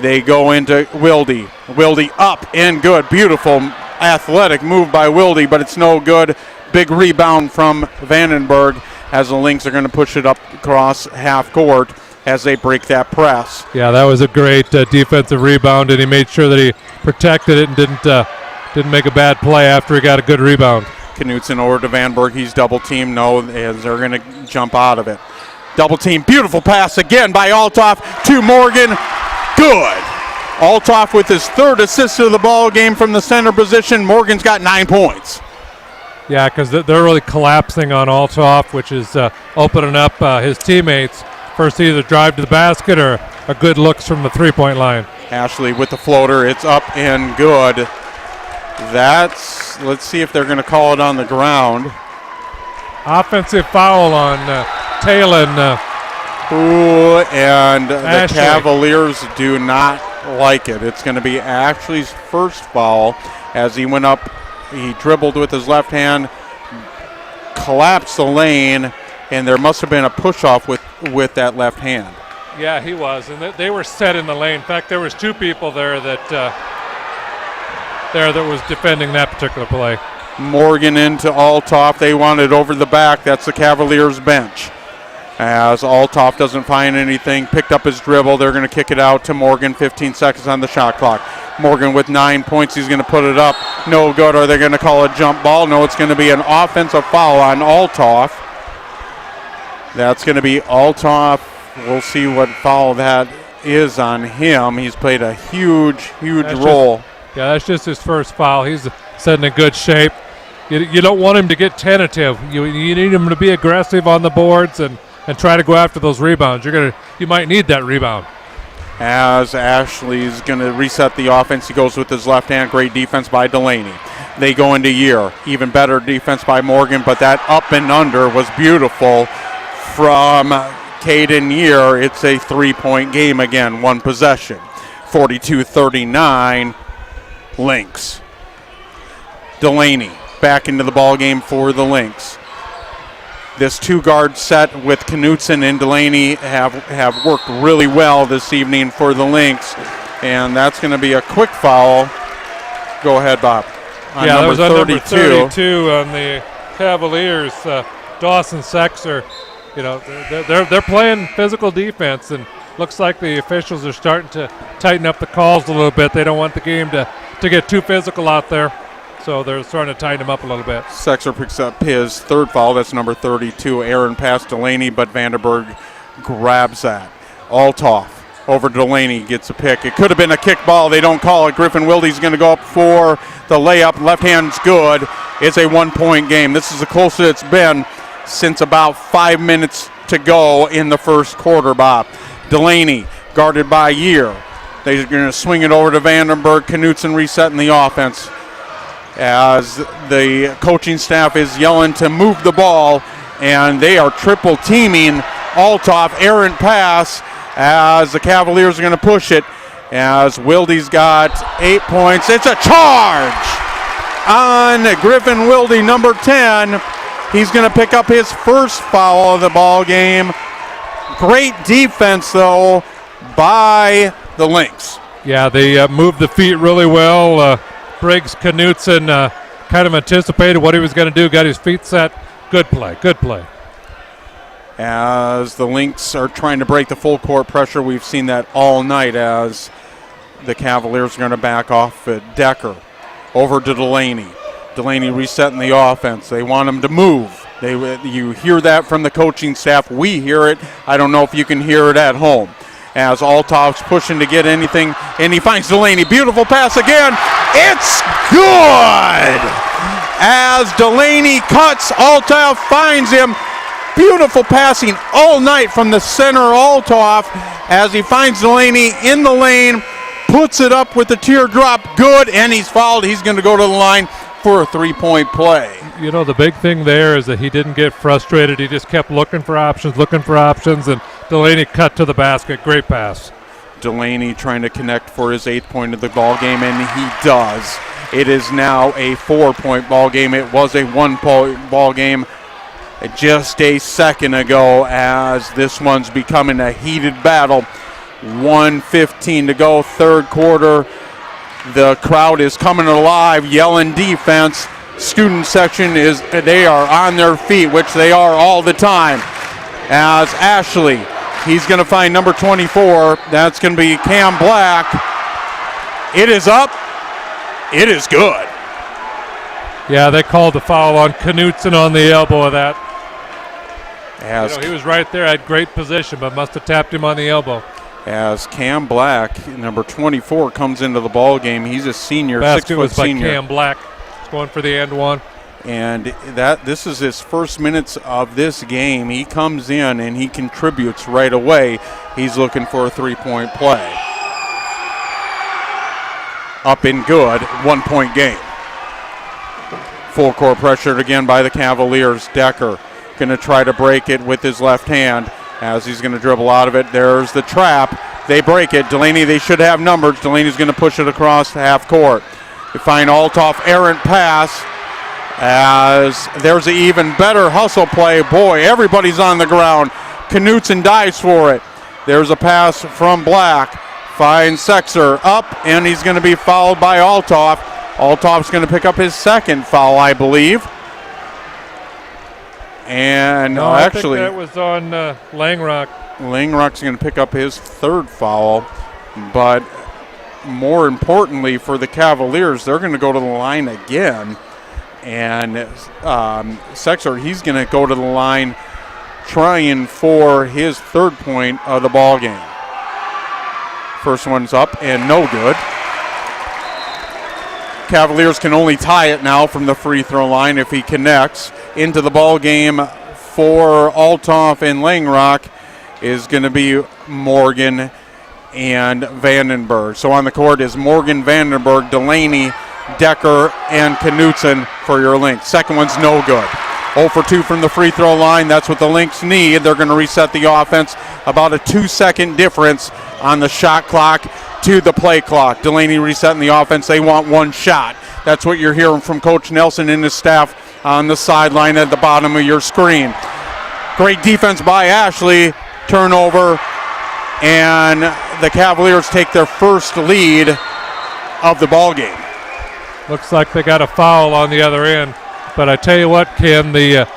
They go into Wilde. Wilde up and good. Beautiful athletic move by Wilde, but it's no good. Big rebound from Vandenberg as the Lynx are going to push it up across half court as they break that press. Yeah, that was a great defensive rebound, and he made sure that he protected it and didn't make a bad play after he got a good rebound. Knutson over to Vandenberg. He's double teamed. No, as they're going to jump out of it. Double team. Beautiful pass again by Althoff to Morgan. Good. Althoff with his third assist of the ball game from the center position. Morgan's got 9 points. Yeah, because they're really collapsing on Althoff, which is opening up his teammates for either drive to the basket or a good looks from the three-point line. Ashley with the floater. It's up and good. Let's see if they're going to call it on the ground. Offensive foul on Talon. And the Ashley. Cavaliers do not like it. It's going to be Ashley's first foul as he went up. He dribbled with his left hand, collapsed the lane, and there must have been a push-off with that left hand. Yeah, he was, and they were set in the lane. In fact, there was 2 people there that was defending that particular play. Morgan into Althoff. They want it over the back. That's the Cavaliers bench. As Althoff doesn't find anything, picked up his dribble. They're going to kick it out to Morgan. 15 seconds on the shot clock. Morgan with 9 points. He's going to put it up. No good. Are they going to call a jump ball? No, it's going to be an offensive foul on Althoff. That's going to be Althoff. We'll see what foul that is on him. He's played a huge role. That's just his first foul. He's setting in good shape. You don't want him to get tentative. You need him to be aggressive on the boards and try to go after those rebounds. You might need that rebound. As Ashley's going to reset the offense, he goes with his left hand. Great defense by Delaney. They go into Year. Even better defense by Morgan, but that up and under was beautiful from Caden Year. It's a 3-point game again, one possession. 42-39, Lynx. Delaney back into the ball game for the Lynx. This 2-guard set with Knutson and Delaney have worked really well this evening for the Lynx, and that's going to be a quick foul. Go ahead, Bob. That was on number 32 on the Cavaliers. Dawson Sexer, they're playing physical defense, and looks like the officials are starting to tighten up the calls a little bit. They don't want the game to to get too physical out there. So they're starting to tighten him up a little bit. Sexer picks up his third foul. That's number 32. Aaron past Delaney, but Vandenberg grabs that. Althoff over Delaney, gets a pick. It could have been a kick ball. They don't call it. Griffin Wilde's going to go up for the layup. Left hand's good. It's a 1-point game. This is the closest it's been since about 5 minutes to go in the first quarter, Bob. Delaney guarded by Year. They're going to swing it over to Vandenberg. Knutson resetting the offense as the coaching staff is yelling to move the ball, and they are triple teaming Althoff. Errant pass as the Cavaliers are going to push it, as Wilde's got 8 points. It's a charge on Griffin Wilde, number 10. He's going to pick up his first foul of the ball game. Great defense, though, by the Lynx. Yeah, they moved the feet really well. Briggs Knutson kind of anticipated what he was going to do, got his feet set. Good play, good play. As the Lynx are trying to break the full court pressure, we've seen that all night as the Cavaliers are going to back off at Decker. Over to Delaney. Delaney resetting the offense. They want him to move. You hear that from the coaching staff. We hear it. I don't know if you can hear it at home. As Althoff's pushing to get anything, and he finds Delaney. Beautiful pass again. It's good! As Delaney cuts, Althoff finds him. Beautiful passing all night from the center, Althoff, as he finds Delaney in the lane, puts it up with the teardrop. Good, and he's fouled. He's going to go to the line for a 3-point play. You know, the big thing there is that he didn't get frustrated. He just kept looking for options, and Delaney cut to the basket. Great pass. Delaney trying to connect for his 8th point of the ball game, and he does. It is now a 4-point ball game. It was a 1-point ball game just a second ago, as this one's becoming a heated battle. 1:15 to go, third quarter. The crowd is coming alive, yelling defense. Student section they are on their feet, which they are all the time. As Ashley, he's going to find number 24. That's going to be Cam Black. It is up. It is good. Yeah, they called the foul on Knutson on the elbow of that. He was right there, had great position, but must have tapped him on the elbow. As Cam Black, number 24, comes into the ball game. He's a senior, Basket 6-foot was by senior. Cam Black. He's going for the and one. And this is his first minutes of this game. He comes in and he contributes right away. He's looking for a 3-point play. Up and good, 1-point game. Full court pressured again by the Cavaliers. Decker going to try to break it with his left hand as he's going to dribble out of it. There's the trap. They break it. Delaney, they should have numbers. Delaney's going to push it across half court. You find Althoff, errant pass, as there's an even better hustle play. Boy, everybody's on the ground. Knutson dives for it. There's a pass from Black. Finds Sexer up, and he's going to be fouled by Althoff. Althoff's going to pick up his second foul, I believe. And no, actually, I think that was on Langrock. Langrock's going to pick up his third foul, but more importantly for the Cavaliers, they're going to go to the line again. And Sexer, he's going to go to the line trying for his third point of the ball game. First one's up and no good. Cavaliers can only tie it now from the free throw line if he connects. Into the ball game for Althoff and Langrock is going to be Morgan and Vandenberg. So on the court is Morgan, Vandenberg, Delaney, Decker, and Knutson for your Lynx. Second one's no good. 0 for 2 from the free throw line. That's what the Lynx need. They're going to reset the offense. About a 2-second difference on the shot clock to the play clock. Delaney resetting the offense. They want one shot. That's what you're hearing from Coach Nelson and his staff on the sideline at the bottom of your screen. Great defense by Ashley. Turnover. And the Cavaliers take their first lead of the ball game. Looks like they got a foul on the other end. But I tell you what, Ken, the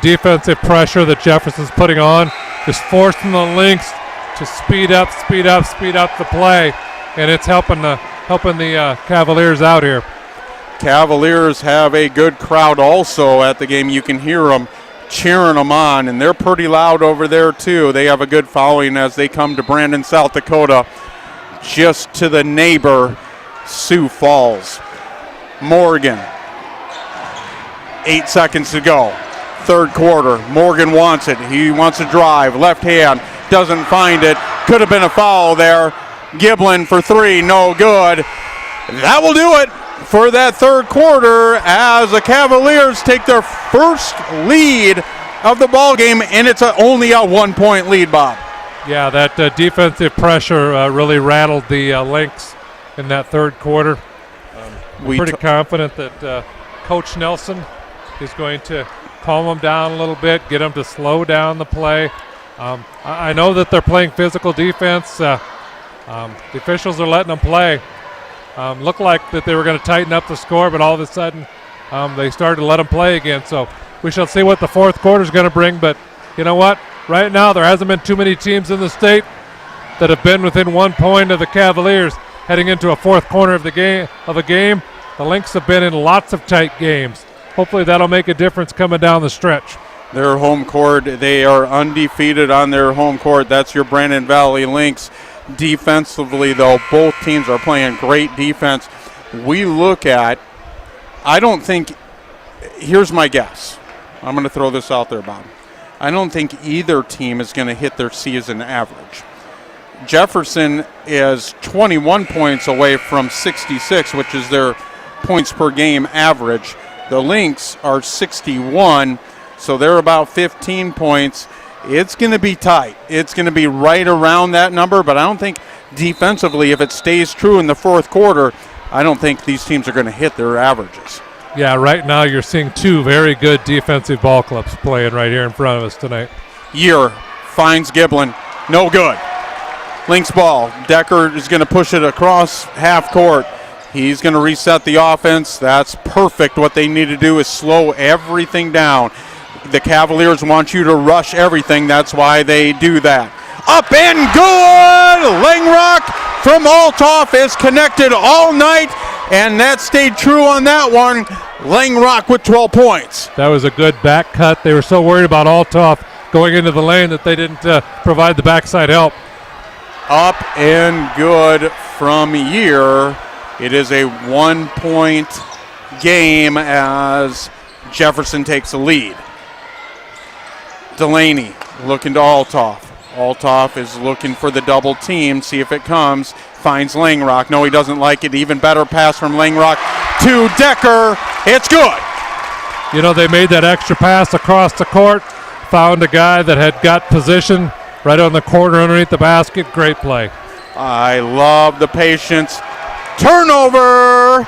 defensive pressure that Jefferson's putting on is forcing the Lynx to speed up the play, and it's helping the helping the Cavaliers out here. Cavaliers have a good crowd also at the game. You can hear them cheering them on, and they're pretty loud over there too. They have a good following as they come to Brandon, South Dakota, just to the neighbor, Sioux Falls. Morgan, 8 seconds to go. Third quarter, Morgan wants it. He wants to drive, left hand, doesn't find it. Could have been a foul there. Giblin for three, no good. That will do it for that third quarter as the Cavaliers take their first lead of the ball game, and it's only a 1 point lead, Bob. Yeah, that defensive pressure really rattled the Lynx in that third quarter. I'm pretty confident that Coach Nelson is going to calm them down a little bit, get them to slow down the play. I know that they're playing physical defense. The officials are letting them play. Looked like that they were going to tighten up the score, but all of a sudden they started to let them play again. So we shall see what the fourth quarter is going to bring. But you know what? Right now there hasn't been too many teams in the state that have been within 1 point of the Cavaliers heading into a fourth quarter of a game. The Lynx have been in lots of tight games. Hopefully that'll make a difference coming down the stretch. Their home court, they are undefeated on their home court. That's your Brandon Valley Lynx. Defensively, though, both teams are playing great defense. We look at, I don't think, here's my guess. I'm going to throw this out there, Bob. I don't think either team is going to hit their season average. Jefferson is 21 points away from 66, which is their points per game average. The Lynx are 61, so they're about 15 points. It's going to be tight. It's going to be right around that number, but I don't think defensively, if it stays true in the fourth quarter, I don't think these teams are going to hit their averages. Yeah, right now you're seeing two very good defensive ball clubs playing right here in front of us tonight. Year finds Giblin. No good. Lynx ball. Decker is going to push it across half court. He's going to reset the offense. That's perfect. What they need to do is slow everything down. The Cavaliers want you to rush everything. That's why they do that. Up and good! Langrock from Althoff is connected all night, and that stayed true on that one. Langrock with 12 points. That was a good back cut. They were so worried about Althoff going into the lane that they didn't provide the backside help. Up and good from Year. It is a 1 point game as Jefferson takes the lead. Delaney looking to Althoff. Althoff is looking for the double team, see if it comes. Finds Langrock. No, he doesn't like it. Even better pass from Langrock to Decker. It's good. You know, they made that extra pass across the court, found a guy that had got position right on the corner underneath the basket. Great play. I love the patience. Turnover.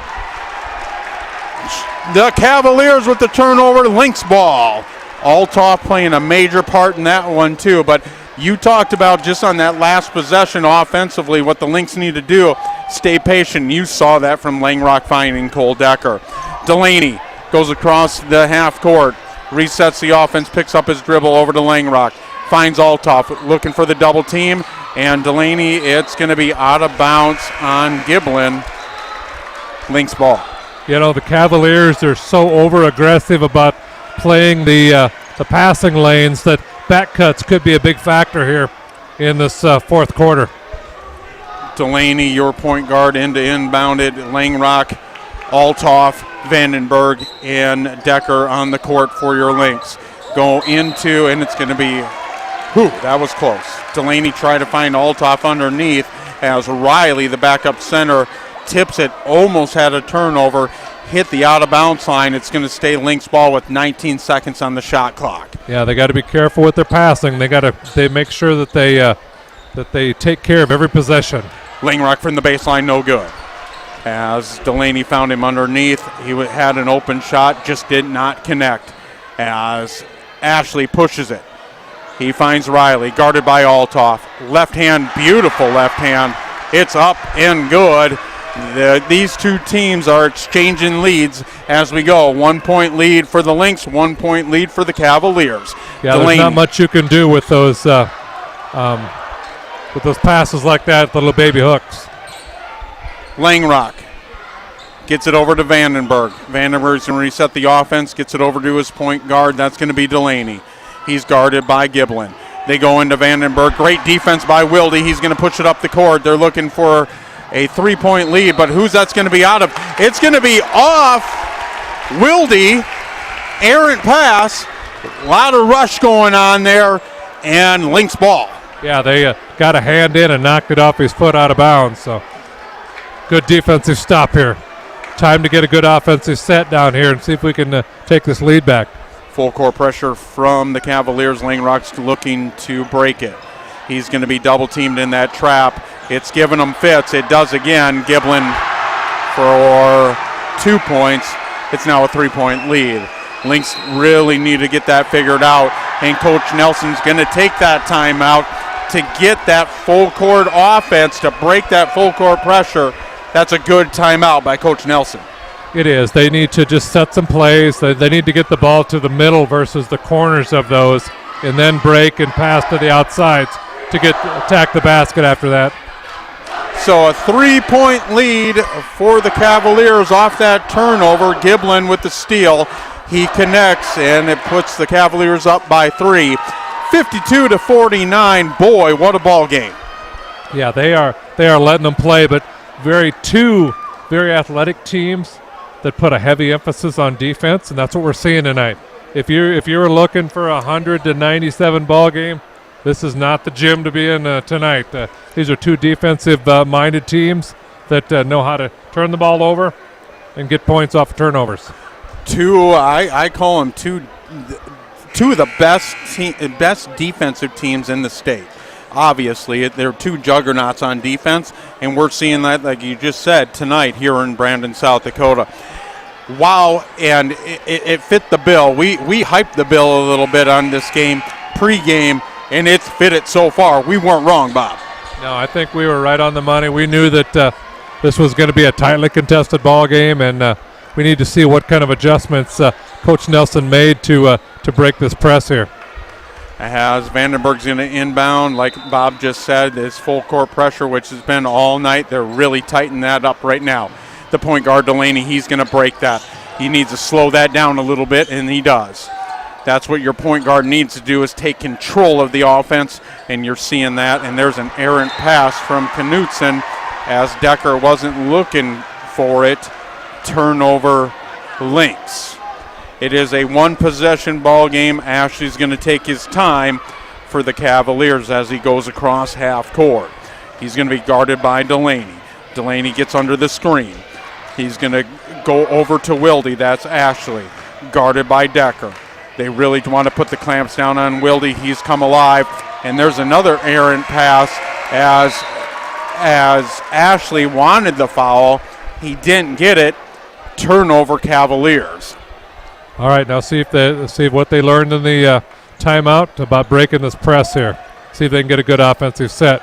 The Cavaliers with the turnover. Lynx ball. Althoff playing a major part in that one too, but you talked about just on that last possession offensively what the Lynx need to do. Stay patient. You saw that from Langrock finding Cole Decker. Delaney goes across the half court, resets the offense, picks up his dribble over to Langrock, finds Althoff looking for the double team, and Delaney, it's going to be out of bounds on Giblin. Lynx ball. You know, the Cavaliers are so over-aggressive about playing the passing lanes that back cuts could be a big factor here in this fourth quarter. Delaney, your point guard, inbounded. Langrock, Althoff, Vandenberg, and Decker on the court for your Lynx. Go into, and it's going to be, that was close. Delaney tried to find Althoff underneath as Riley, the backup center, tips it, almost had a turnover, hit the out-of-bounds line. It's going to stay Lynx ball with 19 seconds on the shot clock. Yeah, they got to be careful with their passing. They make sure that they take care of every possession. Langrock from the baseline, no good. As Delaney found him underneath, he had an open shot, just did not connect. As Ashley pushes it, he finds Riley, guarded by Althoff. Left hand, beautiful left hand. It's up and good. These two teams are exchanging leads as we go. 1 point lead for the Lynx, 1 point lead for the Cavaliers. Yeah, Delaney. There's not much you can do with those passes like that, the little baby hooks. Langrock gets it over to Vandenberg. Vandenberg's going to reset the offense, gets it over to his point guard. That's going to be Delaney. He's guarded by Giblin. They go into Vandenberg. Great defense by Wilde. He's going to push it up the court. They're looking for a 3-point lead, but who's that's going to be out of? It's going to be off Wilde. Errant pass. A lot of rush going on there, and Lynx ball. Yeah, they got a hand in and knocked it off his foot out of bounds. So good defensive stop here. Time to get a good offensive set down here and see if we can take this lead back. Full court pressure from the Cavaliers. Langrock's looking to break it. He's going to be double teamed in that trap. It's giving him fits. It does again. Giblin for 2 points. It's now a 3-point lead. Lynx really need to get that figured out, and Coach Nelson's going to take that timeout to get that full court offense, to break that full court pressure. That's a good timeout by Coach Nelson. It is. They need to just set some plays. They need to get the ball to the middle versus the corners of those, and then break and pass to the outsides to attack the basket after that. So a 3-point lead for the Cavaliers off that turnover. Giblin with the steal. He connects, and it puts the Cavaliers up by 3. 52-49. Boy, what a ball game. Yeah, they are letting them play, but two very athletic teams that put a heavy emphasis on defense, and that's what we're seeing tonight. If you're looking for a 100-97 ball game, this is not the gym to be in tonight. These are two defensive-minded teams that know how to turn the ball over and get points off of turnovers. I call them two of the best defensive teams in the state. Obviously, they're two juggernauts on defense, and we're seeing that, like you just said, tonight here in Brandon, South Dakota. Wow, and it fit the bill. We hyped the bill a little bit on this game pregame, and it's fit it so far. We weren't wrong, Bob. No, I think we were right on the money. We knew that this was going to be a tightly contested ball game, and we need to see what kind of adjustments Coach Nelson made to break this press here. As Vandenberg's going to inbound, like Bob just said, this full court pressure, which has been all night. They're really tightening that up right now. The point guard, Delaney, he's going to break that. He needs to slow that down a little bit, and he does. That's what your point guard needs to do, is take control of the offense, and you're seeing that. And there's an errant pass from Knutson as Decker wasn't looking for it. Turnover, Lynx. It is a one-possession ball game. Ashley's going to take his time for the Cavaliers as he goes across half court. He's going to be guarded by Delaney. Delaney gets under the screen. He's going to go over to Wilde. That's Ashley, guarded by Decker. They really want to put the clamps down on Wilde. He's come alive. And there's another errant pass as Ashley wanted the foul. He didn't get it. Turnover, Cavaliers. All right, now see what they learned in the timeout about breaking this press here. See if they can get a good offensive set.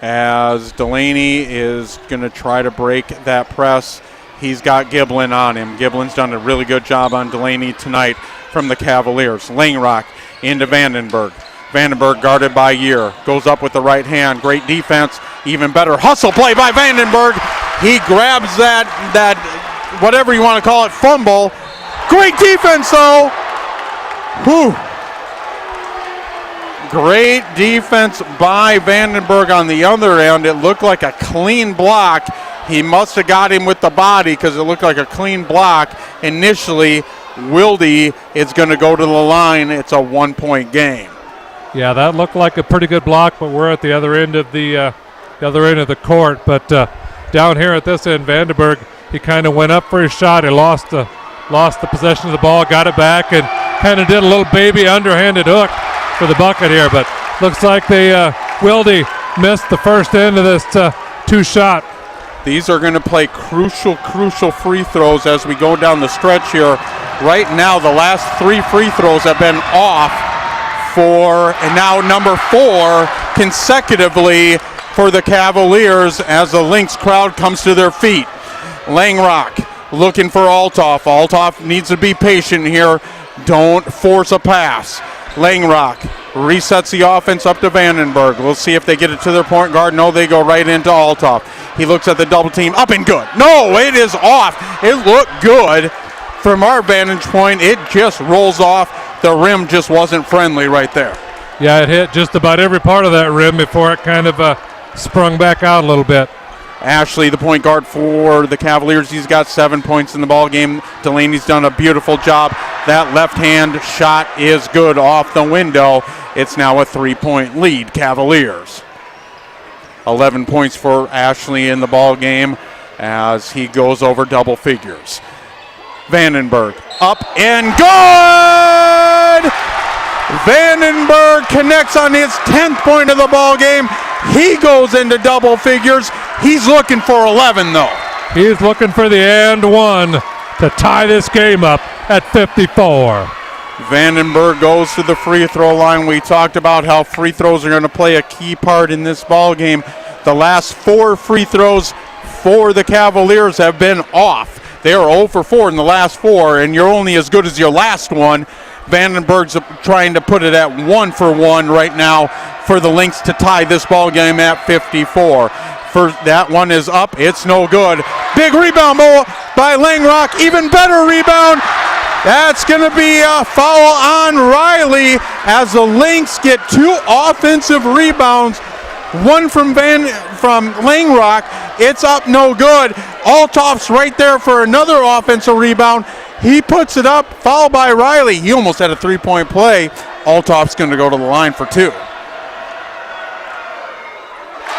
As Delaney is going to try to break that press, he's got Giblin on him. Giblin's done a really good job on Delaney tonight from the Cavaliers. Langrock into Vandenberg. Vandenberg guarded by Year. Goes up with the right hand. Great defense. Even better hustle play by Vandenberg. He grabs that whatever you want to call it, fumble. Great defense, though. Whew. Great defense by Vandenberg on the other end. It looked like a clean block. He must have got him with the body because it looked like a clean block. Initially, Wilde is going to go to the line. It's a 1-point game. Yeah, that looked like a pretty good block, but we're at the other end of the court. But down here at this end, Vandenberg, he kind of went up for his shot. He lost the possession of the ball, got it back, and kind of did a little baby underhanded hook for the bucket here. But looks like Wilde missed the first end of this two-shot. These are going to play crucial free throws as we go down the stretch here. Right now, the last 3 free throws have been off and now number 4 consecutively for the Cavaliers as the Lynx crowd comes to their feet. Langrock looking for Althoff. Althoff needs to be patient here. Don't force a pass. Langrock resets the offense up to Vandenberg. We'll see if they get it to their point guard. No, they go right into Althoff. He looks at the double team, up and good. No, it is off. It looked good from our vantage point. It just rolls off. The rim just wasn't friendly right there. Yeah, it hit just about every part of that rim before it kind of sprung back out a little bit. Ashley, the point guard for the Cavaliers, he's got 7 points in the ball game. Delaney's done a beautiful job. That left-hand shot is good off the window. It's now a 3-point lead, Cavaliers. 11 points for Ashley in the ball game as he goes over double figures. Vandenberg up and good! Vandenberg connects on his 10th point of the ball game. He goes into double figures. He's looking for 11 though. He's looking for the and one to tie this game up at 54. Vandenberg goes to the free throw line. We talked about how free throws are going to play a key part in this ball game. The last 4 free throws for the Cavaliers have been off. They are 0 for 4 in the last 4, and you're only as good as your last one. Vandenberg's trying to put it at 1 for 1 right now for the Lynx to tie this ball game at 54. That one is up. It's no good. Big rebound by Langrock. Even better rebound. That's going to be a foul on Riley as the Lynx get 2 offensive rebounds. One from Langrock. It's up, no good. Althoff's right there for another offensive rebound. He puts it up, fouled by Riley. He almost had a 3-point play. Althoff's going to go to the line for 2.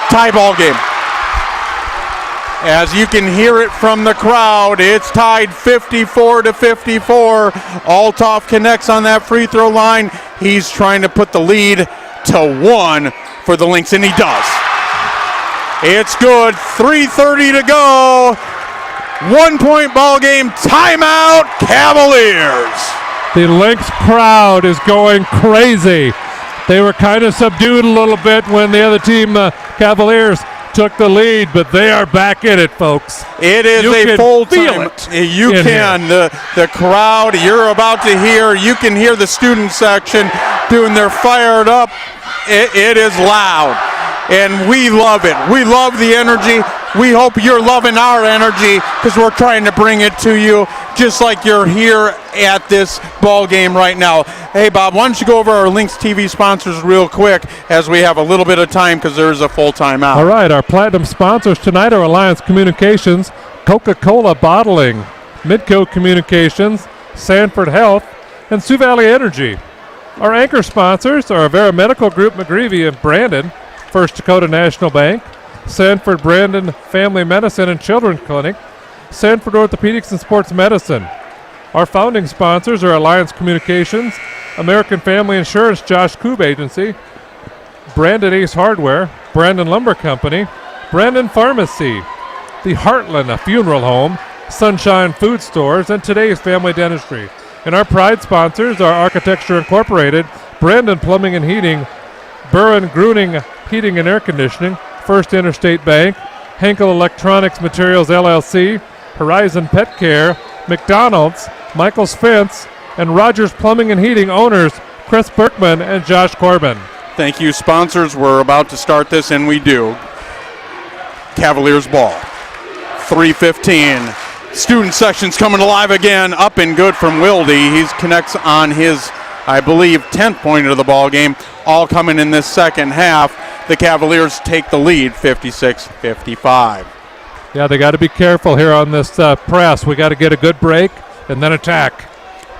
Tie ball game. As you can hear it from the crowd, it's tied 54-54. Althoff connects on that free throw line. He's trying to put the lead to 1 for the Lynx, and he does. It's good. 3:30 to go. 1-point ball game. Timeout, Cavaliers. The Lynx crowd is going crazy. They were kind of subdued a little bit when the other team, Cavaliers, took the lead, but they are back in it, folks. It is a full time. You can. The crowd you're about to hear, you can hear the student section doing their fired up. It is loud, and we love it. We love the energy. We hope you're loving our energy because we're trying to bring it to you just like you're here at this ball game right now. Hey, Bob, why don't you go over our Lynx TV sponsors real quick as we have a little bit of time because there is a full timeout. All right, our platinum sponsors tonight are Alliance Communications, Coca-Cola Bottling, Midco Communications, Sanford Health, and Sioux Valley Energy. Our anchor sponsors are Avera Medical Group, McGreevy and Brandon, First Dakota National Bank, Sanford Brandon Family Medicine and Children's Clinic, Sanford Orthopedics and Sports Medicine. Our founding sponsors are Alliance Communications, American Family Insurance Josh Koob Agency, Brandon Ace Hardware, Brandon Lumber Company, Brandon Pharmacy, the Heartland, a funeral home, Sunshine Food Stores, and Today's Family Dentistry. And our pride sponsors are Architecture Incorporated, Brandon Plumbing and Heating, Burren Gruning Heating and Air Conditioning, First Interstate Bank, Henkel Electronics Materials LLC, Horizon Pet Care, McDonald's, Michael's Fence, and Rogers Plumbing and Heating owners Chris Berkman and Josh Corbin. Thank you, sponsors. We're about to start this, and we do. Cavaliers ball. 3:15. Student section's coming alive again. Up and good from Wilde. He connects on his, I believe, 10th point of the ball game. All coming in this second half. The Cavaliers take the lead, 56-55. Yeah, they got to be careful here on this press. We got to get a good break and then attack.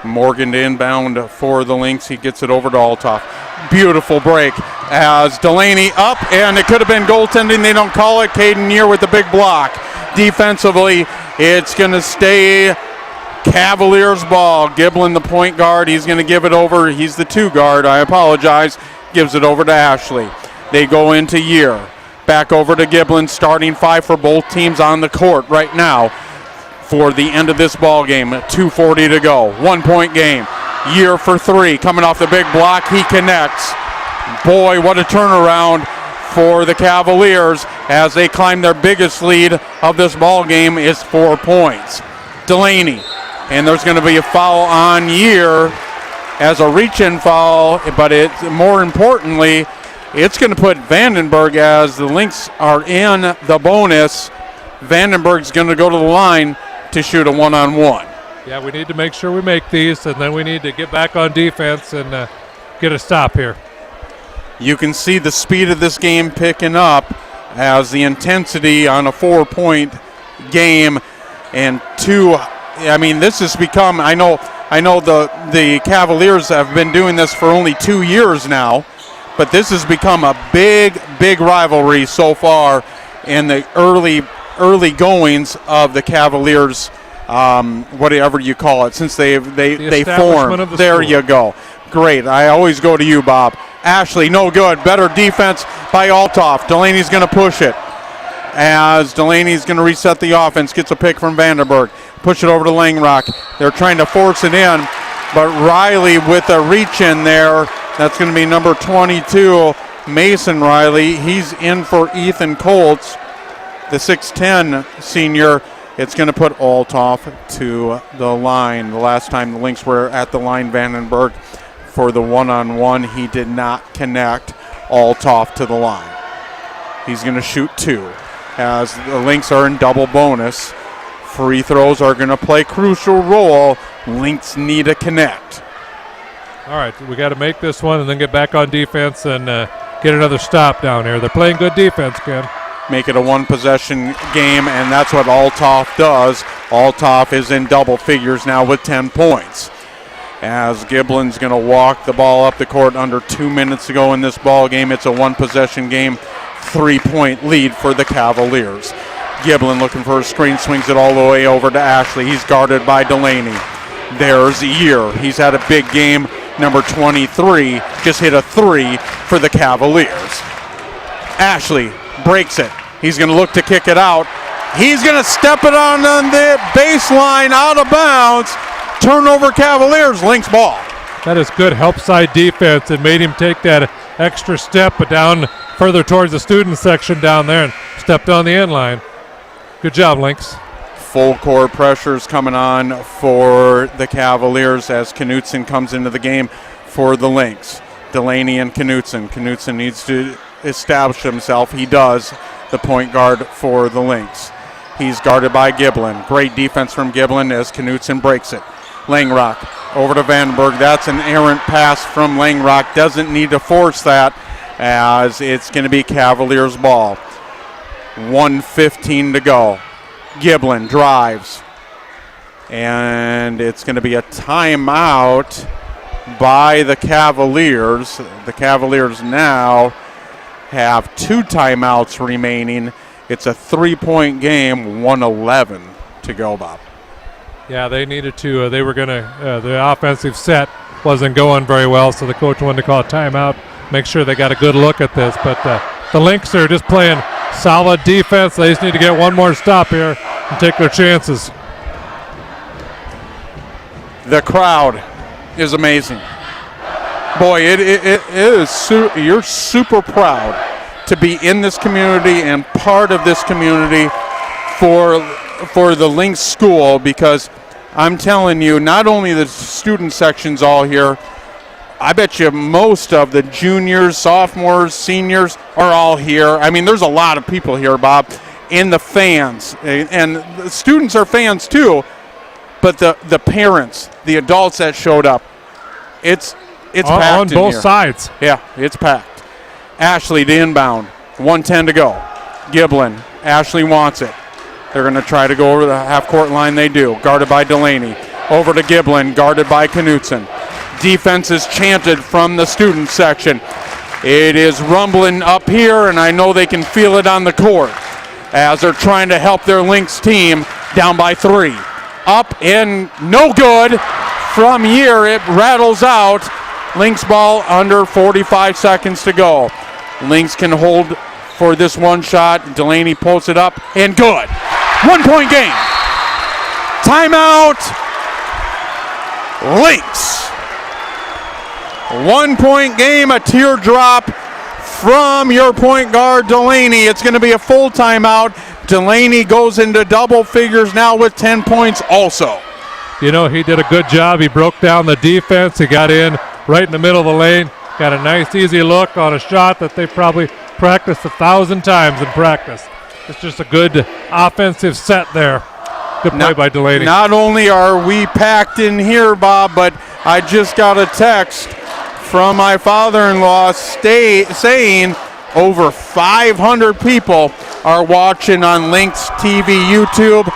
Morgan to inbound for the Lynx. He gets it over to Althoff. Beautiful break as Delaney up, and it could have been goaltending. They don't call it. Caden Neer with the big block. Defensively, it's going to stay Cavaliers ball. Giblin, the point guard, he's going to give it over. He's the 2 guard. I apologize. Gives it over to Ashley. They go into Year. Back over to Giblin, starting 5 for both teams on the court right now for the end of this ball game. 2:40 to go. 1-point game. Year for 3. Coming off the big block, he connects. Boy, what a turnaround for the Cavaliers as they climb their biggest lead of this ball game is 4 points. Delaney, and there's going to be a foul on Year. as a reach-in foul, but more importantly, it's going to put Vandenberg, as the Lynx are in the bonus. Vandenberg's going to go to the line to shoot a one-on-one. Yeah, we need to make sure we make these, and then we need to get back on defense and get a stop here. You can see the speed of this game picking up as the intensity on a 4-point game and this has become, I know the Cavaliers have been doing this for only 2 years now, but this has become a big rivalry so far in the early goings of the Cavaliers, whatever you call it, since they formed. There you go. Great. I always go to you, Bob. Ashley, no good. Better defense by Althoff. Delaney's going to push it. As Delaney's going to reset the offense, gets a pick from Vandenberg. Push it over to Langrock. They're trying to force it in, but Riley with a reach in there. That's going to be number 22, Mason Riley. He's in for Ethan Colts, the 6'10 senior. It's going to put Althoff to the line. The last time the Lynx were at the line, Vandenberg for the one-on-one, he did not connect Althoff to the line. He's going to shoot 2. As the Lynx are in double bonus, free throws are going to play crucial role. Lynx need to connect. All right, we got to make this one and then get back on defense and get another stop down here. They're playing good defense, Ken. Make it a one-possession game, and that's what Althoff does. Althoff is in double figures now with 10 points. As Giblin's going to walk the ball up the court under 2 minutes to go in this ball game. It's a one-possession game, 3-point lead for the Cavaliers. Giblin looking for a screen, swings it all the way over to Ashley. He's guarded by Delaney. There's Year. He's had a big game. Number 23 just hit a 3 for the Cavaliers. Ashley breaks it. He's going to look to kick it out. He's going to step it on the baseline, out of bounds. Turnover Cavaliers, Lynx ball. That is good help side defense. It made him take that extra step, but down further towards the student section down there and stepped on the end line. Good job, Lynx. Full court pressures coming on for the Cavaliers as Knutson comes into the game for the Lynx. Delaney and Knutson. Knutson needs to establish himself. He does, the point guard for the Lynx. He's guarded by Giblin. Great defense from Giblin as Knutson breaks it. Langrock over to Vandenberg. That's an errant pass from Langrock. Doesn't need to force that as it's going to be Cavaliers ball. 1:15 to go. Giblin drives. And it's going to be a timeout by the Cavaliers. The Cavaliers now have 2 timeouts remaining. It's a 3-point game, 1:11 to go, Bob. Yeah, they needed to. They were going to, the offensive set wasn't going very well, so the coach wanted to call a timeout, make sure they got a good look at this. But the Lynx are just playing solid defense. They just need to get one more stop here and take their chances. The crowd is amazing. Boy, it is. You're super proud to be in this community and part of this community for the Lynx school, because I'm telling you, not only the student section's all here, I bet you most of the juniors, sophomores, seniors are all here. I mean, there's a lot of people here, Bob, and the fans. And the students are fans too, but the parents, the adults that showed up, it's packed on both here. Sides. Yeah, it's packed. Ashley to inbound, 1:10 to go. Giblin, Ashley wants it. They're going to try to go over the half-court line. They do. Guarded by Delaney. Over to Giblin, guarded by Knutson. Defense is chanted from the student section. It is rumbling up here, and I know they can feel it on the court as they're trying to help their Lynx team down by 3. Up and no good from Year. It rattles out. Lynx ball under 45 seconds to go. Lynx can hold for this one shot. Delaney pulls it up and good. 1-point game. Timeout. Lynx. 1-point game, a teardrop from your point guard, Delaney. It's going to be a full timeout. Delaney goes into double figures now with 10 points also. You know, he did a good job. He broke down the defense. He got in right in the middle of the lane. Got a nice, easy look on a shot that they probably practiced 1,000 times in practice. It's just a good offensive set there. Good play by Delaney. Not only are we packed in here, Bob, but I just got a text from my father-in-law saying over 500 people are watching on Lynx TV YouTube.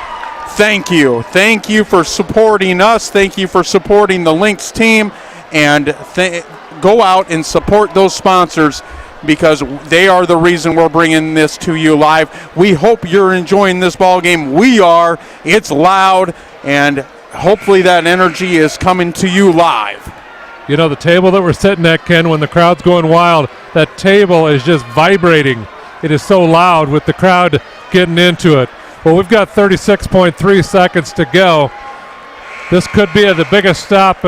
Thank you. Thank you for supporting us. Thank you for supporting the Lynx team. And go out and support those sponsors because they are the reason we're bringing this to you live. We hope you're enjoying this ball game. We are. It's loud, and hopefully that energy is coming to you live. You know, the table that we're sitting at, Ken, when the crowd's going wild, that table is just vibrating. It is so loud with the crowd getting into it. Well, we've got 36.3 seconds to go. This could be the biggest stop,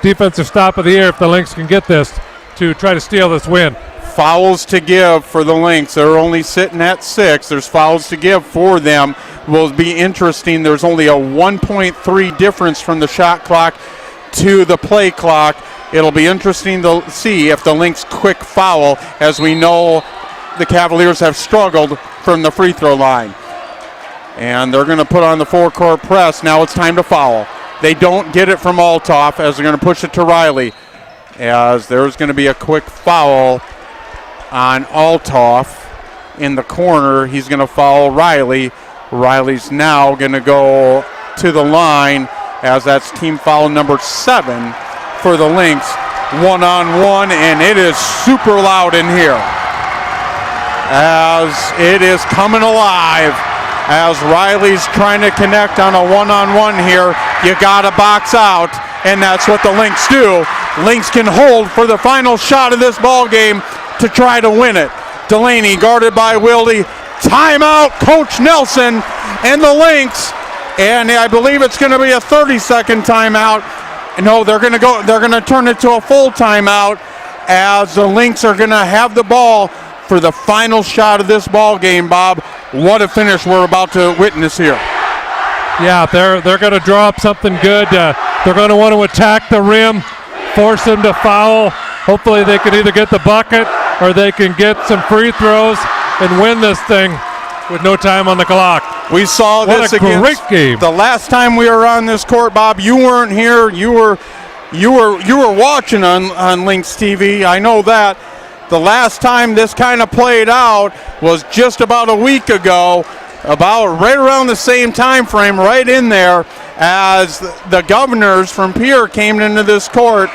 defensive stop of the year if the Lynx can get this to try to steal this win. Fouls to give for the Lynx. They're only sitting at 6. There's fouls to give for them. Will be interesting. There's only a 1.3 difference from the shot clock to the play clock. It'll be interesting to see if the Lynx quick foul, as we know the Cavaliers have struggled from the free throw line. And they're going to put on the four-court press. Now it's time to foul. They don't get it from Althoff as they're going to push it to Riley. As there's going to be a quick foul on Althoff in the corner. He's going to foul Riley. Riley's now going to go to the line as that's team foul number 7 for the Lynx. One-on-one, and it is super loud in here as it is coming alive. As Riley's trying to connect on a one-on-one here, you got to box out, and that's what the Lynx do. Lynx can hold for the final shot of this ball game to try to win it. Delaney guarded by Wilde. Timeout, Coach Nelson and the Lynx, and I believe it's going to be a 30-second timeout. No, they're going to turn it to a full timeout as the Lynx are going to have the ball for the final shot of this ball game, Bob. What a finish we're about to witness here. Yeah, they're going to draw up something good. They're going to want to attack the rim, force them to foul. Hopefully they can either get the bucket or they can get some free throws and win this thing with no time on the clock. We saw this against great game. The last time we were on this court, Bob. You weren't here. You were watching on Lynx TV. I know that. The last time this kind of played out was just about a week ago, about right around the same time frame, right in there, as the Governors from Pierre came into this court.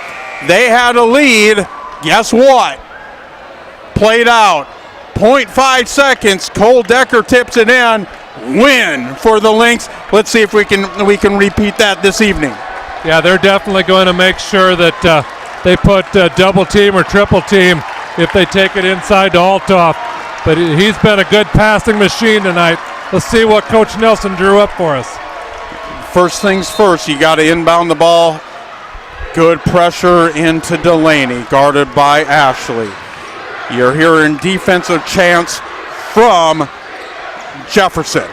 They had a lead. Guess what? Played out. 0.5 seconds. Cole Decker tips it in. Win for the Lynx. Let's see if we can repeat that this evening. Yeah, they're definitely going to make sure that they put double team or triple team if they take it inside to Althoff. But he's been a good passing machine tonight. Let's see what Coach Nelson drew up for us. First things first, you got to inbound the ball. Good pressure into Delaney, guarded by Ashley. You're hearing defensive chants from Jefferson.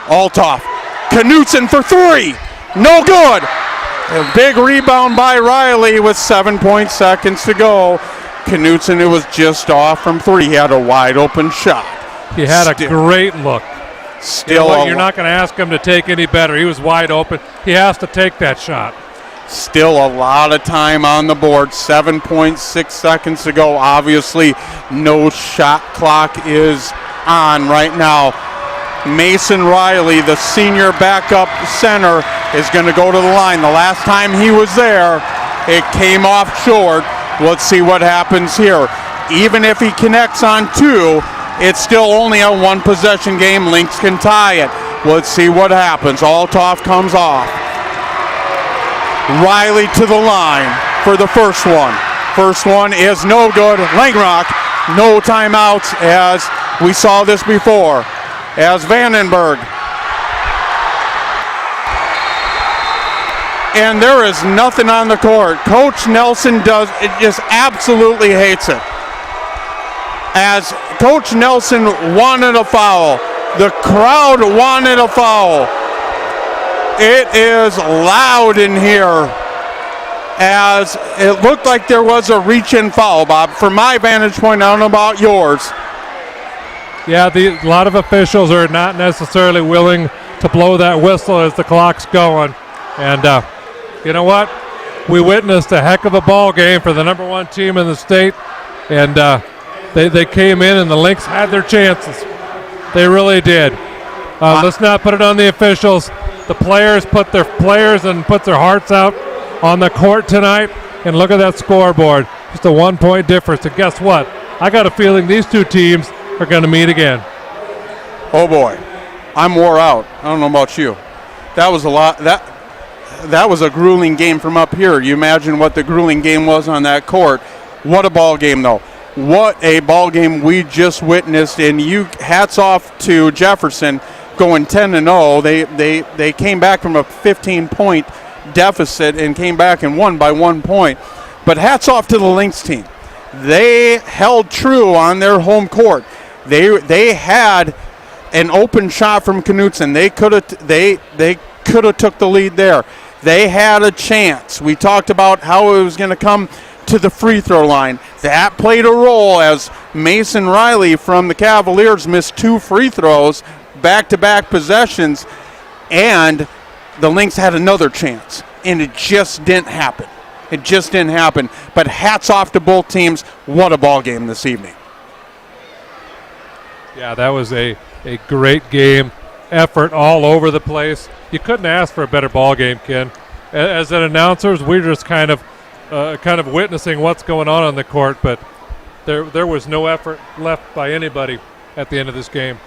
Althoff. Knutson for 3. No good. A big rebound by Riley with 7 seconds to go. Knutson, it was just off from 3. He had a wide open shot. He had a great look. Still, you're not going to ask him to take any better. He was wide open. He has to take that shot. Still a lot of time on the board. 7.6 seconds to go. Obviously, no shot clock is on right now. Mason Riley, the senior backup center, is going to go to the line. The last time he was there, it came off short. Let's see what happens here. Even if he connects on 2, it's still only a 1-possession game. Lynx can tie it. Let's see what happens. Althoff comes off. Riley to the line for the first one. First one is no good. Langrock, no timeouts, as we saw this before. As Vandenberg. And there is nothing on the court. Coach Nelson just absolutely hates it. As Coach Nelson wanted a foul. The crowd wanted a foul. It is loud in here, as it looked like there was a reach-in foul, Bob. From my vantage point, I don't know about yours. Yeah, a lot of officials are not necessarily willing to blow that whistle as the clock's going. And you know what? We witnessed a heck of a ball game for the number one team in the state, and they came in and the Lynx had their chances. They really did. Let's not put it on the officials. The players put their hearts out on the court tonight, and look at that scoreboard. Just a 1 point difference. And guess what? I got a feeling these two teams are going to meet again. Oh boy, I'm wore out. I don't know about you. That was a lot. That was a grueling game from up here. You imagine what the grueling game was on that court. What a ball game, though. What a ball game we just witnessed. And hats off to Jefferson going 10-0. They came back from a 15-point deficit and came back and won by 1 point. But hats off to the Lynx team. They held true on their home court. They had an open shot from Knutson. They could have took the lead there. They had a chance. We talked about how it was going to come to the free throw line. That played a role as Mason Riley from the Cavaliers missed 2 free throws, back-to-back possessions, and the Lynx had another chance, and it just didn't happen. It just didn't happen. But hats off to both teams. What a ball game this evening. Yeah, that was a great game. Effort all over the place. You couldn't ask for a better ball game, Ken. As an announcers, we're just kind of witnessing what's going on the court, but there was no effort left by anybody at the end of this game.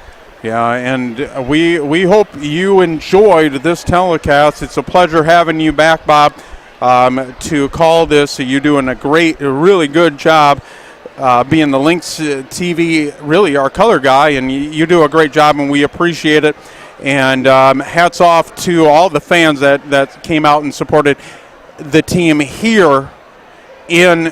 Yeah, and we hope you enjoyed this telecast. It's a pleasure having you back, Bob, to call this. You doing a really good job being the Lynx TV, really our color guy, and you do a great job, and we appreciate it. And hats off to all the fans that came out and supported the team here in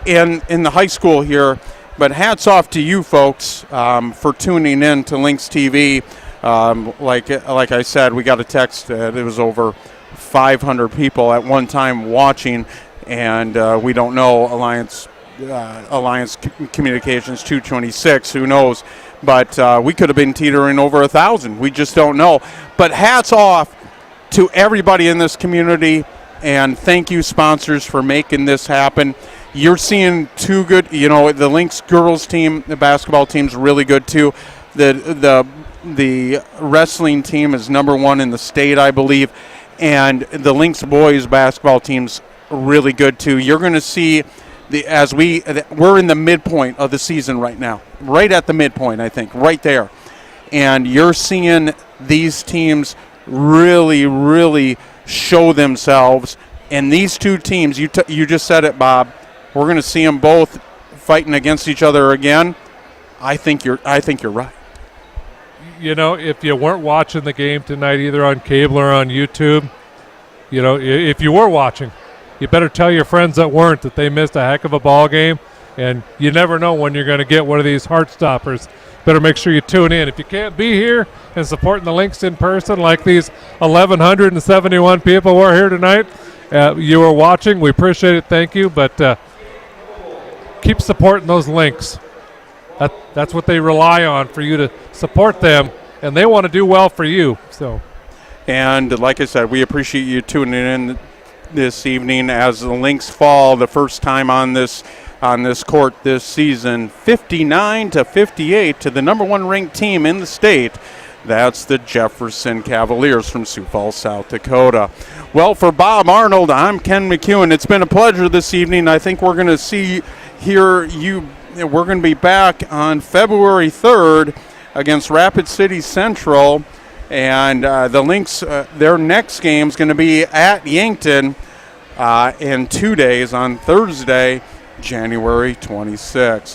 the high school here. But hats off to you folks for tuning in to Lynx TV. Like I said, we got a text that it was over 500 people at one time watching, and we don't know Alliance Communications 226. Who knows? But we could have been teetering over 1,000. We just don't know. But hats off to everybody in this community, and thank you, sponsors, for making this happen. You're seeing two good, the Lynx girls team, the basketball team's really good too. The wrestling team is number 1 in the state, I believe, and the Lynx boys basketball team's really good too. You're going to see we're in the midpoint of the season right now, right at the midpoint, I think, right there. And you're seeing these teams really, really show themselves. And these two teams, you just said it, Bob, we're going to see them both fighting against each other again. I think you're right. If you weren't watching the game tonight, either on cable or on YouTube, if you were watching, you better tell your friends that weren't that they missed a heck of a ball game, and you never know when you're going to get one of these heart stoppers. Better make sure you tune in. If you can't be here and supporting the Lynx in person like these 1,171 people were here tonight, you were watching. We appreciate it. Thank you. But keep supporting those Lynx. That's what they rely on, for you to support them, and they want to do well for you. And like I said, we appreciate you tuning in this evening as the Lynx fall the first time on this court this season, 59-58 to the number 1 ranked team in the state. That's the Jefferson Cavaliers from Sioux Falls, South Dakota. Well, for Bob Arnold, I'm Ken McEwen. It's been a pleasure this evening. I think we're going to we're going to be back on February 3rd against Rapid City Central. And the Lynx, their next game is going to be at Yankton in 2 days on Thursday, January 26th.